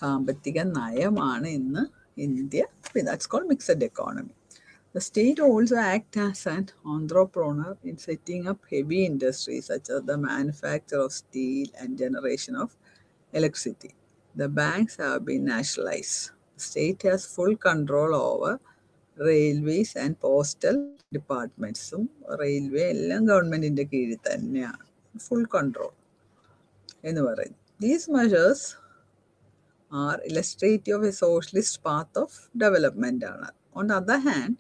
[SPEAKER 1] സാമ്പത്തിക നയമാണ് ഇന്ന് India. That's called mixed economy. The state also acts as an entrepreneur in setting up heavy industries such as the manufacture of steel and generation of electricity. The banks have been nationalized. The state has full control over railways and postal departments. Railway എല്ലാം ഗവൺമെൻറ്റിൻ്റെ കീഴിൽ തന്നെയാണ്, full control എന്ന് പറയുന്നത്. These measures are illustrative of a socialist path of development. On the other hand,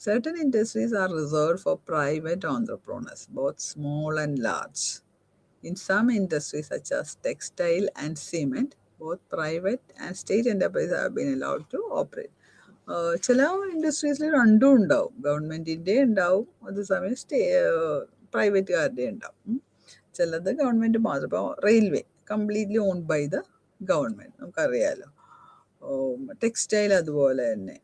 [SPEAKER 1] certain industries are reserved for private entrepreneurs, both small and large. In some industries such as textile and cement, both private and state enterprises have been allowed to operate. ചില ഇൻഡസ്ട്രീസിൽ രണ്ടും ഉണ്ടാവും, ഗവൺമെൻറ്റിൻ്റെ ഉണ്ടാവും, അതേസമയം പ്രൈവറ്റുകാരുടെ ഉണ്ടാവും. ചിലത് government മാത്രം. ഇപ്പോൾ railway completely owned by the government, നമുക്കറിയാലോ. ടെക്സ്റ്റൈൽ അതുപോലെ തന്നെ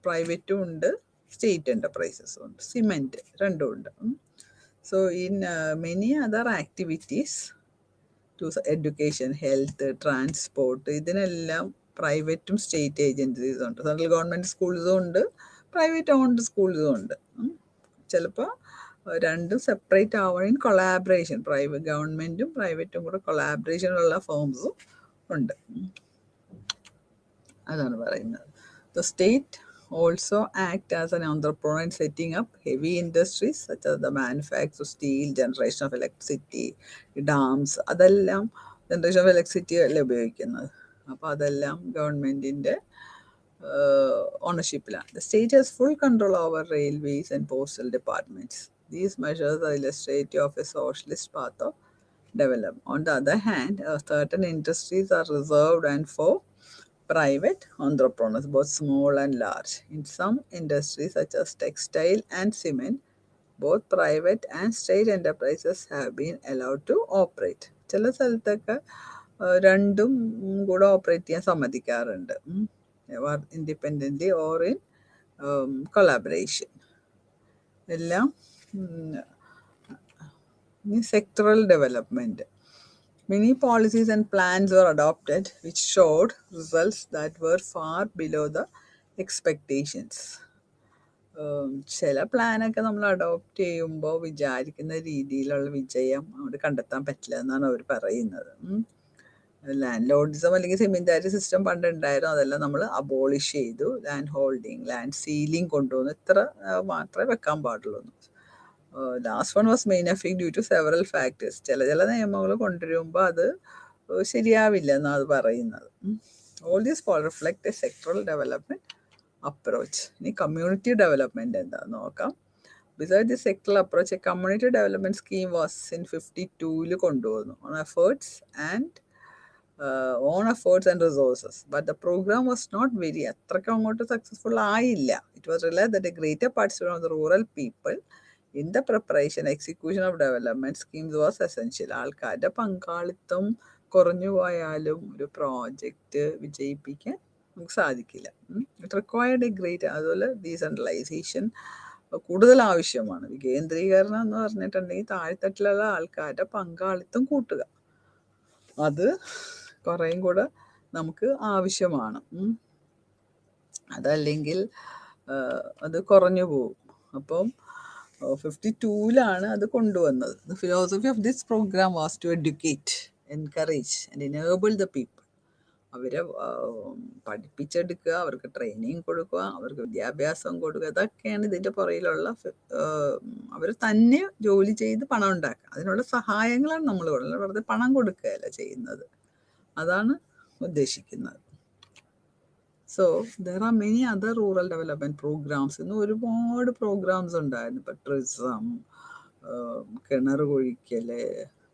[SPEAKER 1] പ്രൈവറ്റും ഉണ്ട്, സ്റ്റേറ്റ് എൻ്റർപ്രൈസസും ഉണ്ട്. സിമെൻറ്റ് രണ്ടും ഉണ്ട്. So in many other activities to education, health, transport, ഇതിനെല്ലാം പ്രൈവറ്റും സ്റ്റേറ്റ് ഏജൻസീസും ഉണ്ട്. സെൻട്രൽ ഗവൺമെൻറ് സ്കൂൾസും ഉണ്ട്, പ്രൈവറ്റ് ഓൺഡ് സ്കൂൾസും ഉണ്ട്. ചിലപ്പോൾ രണ്ടും സെപ്പറേറ്റ് ആവണം, ഇൻ കൊളാബറേഷൻ, പ്രൈവറ്റ് ഗവൺമെൻറ്റും പ്രൈവറ്റും കൂടെ കൊളാബറേഷനുള്ള ഫേംസും ഉണ്ട്. അതാണ് പറയുന്നത്. The state also act as an entrepreneur in setting up heavy industries such as the manufacture, steel, generation of electricity, dams, അതെല്ലാം ജനറേഷൻ ഓഫ് ഇലക്ട്രിസിറ്റി അല്ലേ ഉപയോഗിക്കുന്നത്. അപ്പോൾ അതെല്ലാം ഗവൺമെൻറ്റിൻ്റെ ഓണർഷിപ്പിലാണ്. The state has full control over railways and postal departments. These measures are illustrative of a socialist path of development. On the other hand, certain industries are reserved and for private entrepreneurs, both small and large. In some industries such as textile and cement, both private and state enterprises have been allowed to operate. ചില സ്ഥലത്തൊക്കെ രണ്ടും കൂടെ operate ചെയ്യാൻ സമ്മതിക്കാറുണ്ട്, independently or in collaboration. എല്ലാം sectoral development. Many policies and plans were adopted which showed results that were far below the expectations. ചില പ്ലാനൊക്കെ നമ്മൾ adopt ചെയ്യുമ്പോൾ വിചാരിക്കുന്ന രീതിയിലുള്ള വിജയം അവിടെ കണ്ടെത്താൻ പറ്റില്ല എന്നാണ് അവർ പറയുന്നത്. ലാൻഡ് ലോഡിസം അല്ലെങ്കിൽ സെമിൻഡാരി സിസ്റ്റം പണ്ട് ഉണ്ടായിരുന്നു, അതെല്ലാം നമ്മൾ അബോളിഷ് ചെയ്തു. ലാൻഡ് ഹോൾഡിങ്, ലാൻഡ് സീലിംഗ് കൊണ്ടുവന്നു. ഇത്ര മാത്രമേ വെക്കാൻ പാടുള്ളൂ. Last one was main effect due to several factors. ചില നിയമങ്ങൾ കൊണ്ടുവരുമ്പോൾ അത് ശരിയാവില്ല എന്നാണ് അത് പറയുന്നത്. All these fall reflect a sectoral development approach. ഇനി കമ്മ്യൂണിറ്റി ഡെവലപ്മെൻറ്റ് എന്താണെന്ന് നോക്കാം. Beside the sectoral approach, a community development scheme was in 52 കൊണ്ടുവന്നു own efforts and resources. But the program was not very, അത്രയ്ക്ക് അങ്ങോട്ട് സക്സസ്ഫുൾ ആയില്ല. It was realised that a greater participation of the rural people in the preparation execution of development schemes was essential. ആൾക്കാരുടെ പങ്കാളിത്തം കുറഞ്ഞു പോയാലും ഒരു project വിജയിപ്പിക്കാൻ നമുക്ക് സാധിക്കില്ല. ഇറ്റ് റിക്വയർഡ് എ ഗ്രേറ്റ്, അതുപോലെ ഡീസെൻട്രലൈസേഷൻ കൂടുതൽ ആവശ്യമാണ്. വികേന്ദ്രീകരണം എന്ന് പറഞ്ഞിട്ടുണ്ടെങ്കിൽ താഴെത്തട്ടിലുള്ള ആൾക്കാരുടെ പങ്കാളിത്തം കൂട്ടുക, അത് കുറേയും കൂടെ നമുക്ക് ആവശ്യമാണ്. അതല്ലെങ്കിൽ അത് കുറഞ്ഞു പോകും. അപ്പം 52 അത് കൊണ്ടുവന്നത്. The philosophy of this program was to educate, encourage and enable the people. അവരെ പഠിപ്പിച്ചെടുക്കുക, അവർക്ക് ട്രെയിനിങ് കൊടുക്കുക, അവർക്ക് വിദ്യാഭ്യാസം കൊടുക്കുക. ഇതൊക്കെയാണ് ഇതിൻ്റെ പുറയിലുള്ള. അവർ തന്നെ ജോലി ചെയ്ത് പണം ഉണ്ടാക്കുക, അതിനുള്ള സഹായങ്ങളാണ് നമ്മൾ കൊടുക്കുന്നത്, വെറുതെ പണം കൊടുക്കുകയല്ല ചെയ്യുന്നത്. അതാണ് ഉദ്ദേശിക്കുന്നത്. So there are many other rural development programmes. ഇന്ന് ഒരുപാട് പ്രോഗ്രാംസ് ഉണ്ടായിരുന്നു. ഇപ്പോൾ ട്രിസം, കിണർ കുഴിക്കൽ,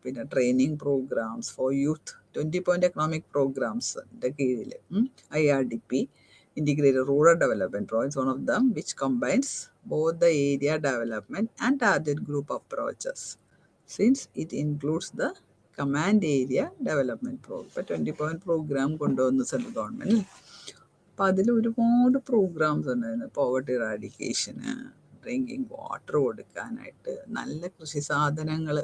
[SPEAKER 1] പിന്നെ training programmes for youth, 20 point economic പ്രോഗ്രാംസിൻ്റെ കീഴിൽ IRDP, integrated rural development projects, one of them which combines both the area development and target group approaches since it includes the command area development programme. ഇപ്പോൾ 20 point programme കൊണ്ടുവന്നു central government. അപ്പോൾ അതിൽ ഒരുപാട് programmes ഉണ്ടായിരുന്നു. Poverty ഇറാഡിക്കേഷന്, drinking water കൊടുക്കാനായിട്ട്, നല്ല കൃഷി സാധനങ്ങൾ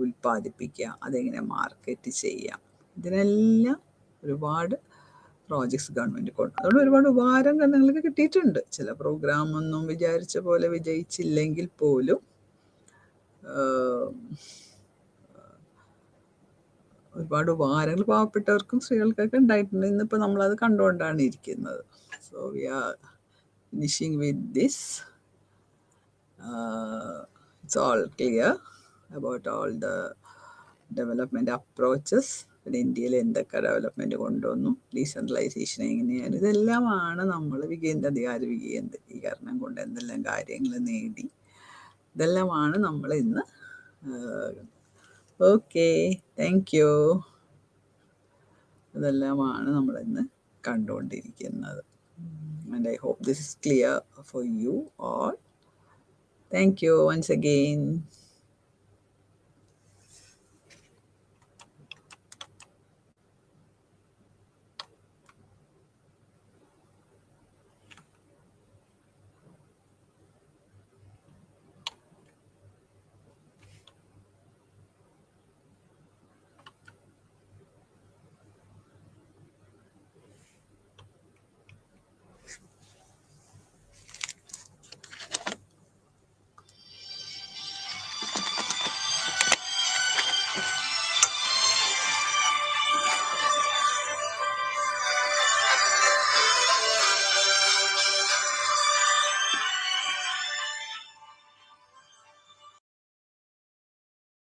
[SPEAKER 1] ഉൽപ്പാദിപ്പിക്കുക, അതെങ്ങനെ മാർക്കറ്റ് ചെയ്യാം, ഇതിനെല്ലാം ഒരുപാട് പ്രോജക്ട്സ് ഗവൺമെൻറ് കൊണ്ട്. അതുകൊണ്ട് ഒരുപാട് ഉപകാരം നിങ്ങൾക്ക് കിട്ടിയിട്ടുണ്ട്. ചില പ്രോഗ്രാമൊന്നും വിചാരിച്ച പോലെ വിജയിച്ചില്ലെങ്കിൽ പോലും ഒരുപാട് ഉപകാരങ്ങൾ പാവപ്പെട്ടവർക്കും സ്ത്രീകൾക്കൊക്കെ ഉണ്ടായിട്ടുണ്ട്. ഇന്നിപ്പോൾ നമ്മളത് കണ്ടുകൊണ്ടാണ് ഇരിക്കുന്നത്. So we are finishing with this. It's all clear about all the development approaches. പിന്നെ ഇന്ത്യയിൽ എന്തൊക്കെ ഡെവലപ്മെൻറ്റ് കൊണ്ടുവന്നു, ഡീസെൻട്രലൈസേഷൻ എങ്ങനെയാണ്, ഇതെല്ലാമാണ് നമ്മൾ വികേന്ദ്രീകരണം കൊണ്ട് എന്തെല്ലാം കാര്യങ്ങൾ നേടി, ഇതെല്ലാമാണ് നമ്മൾ ഇന്ന്. Okay, thank you. അതെല്ലാമാണ് നമ്മളിന്ന് കണ്ടുകൊണ്ടിരിക്കുന്നത്. And I hope this is clear for you all. Thank you once again.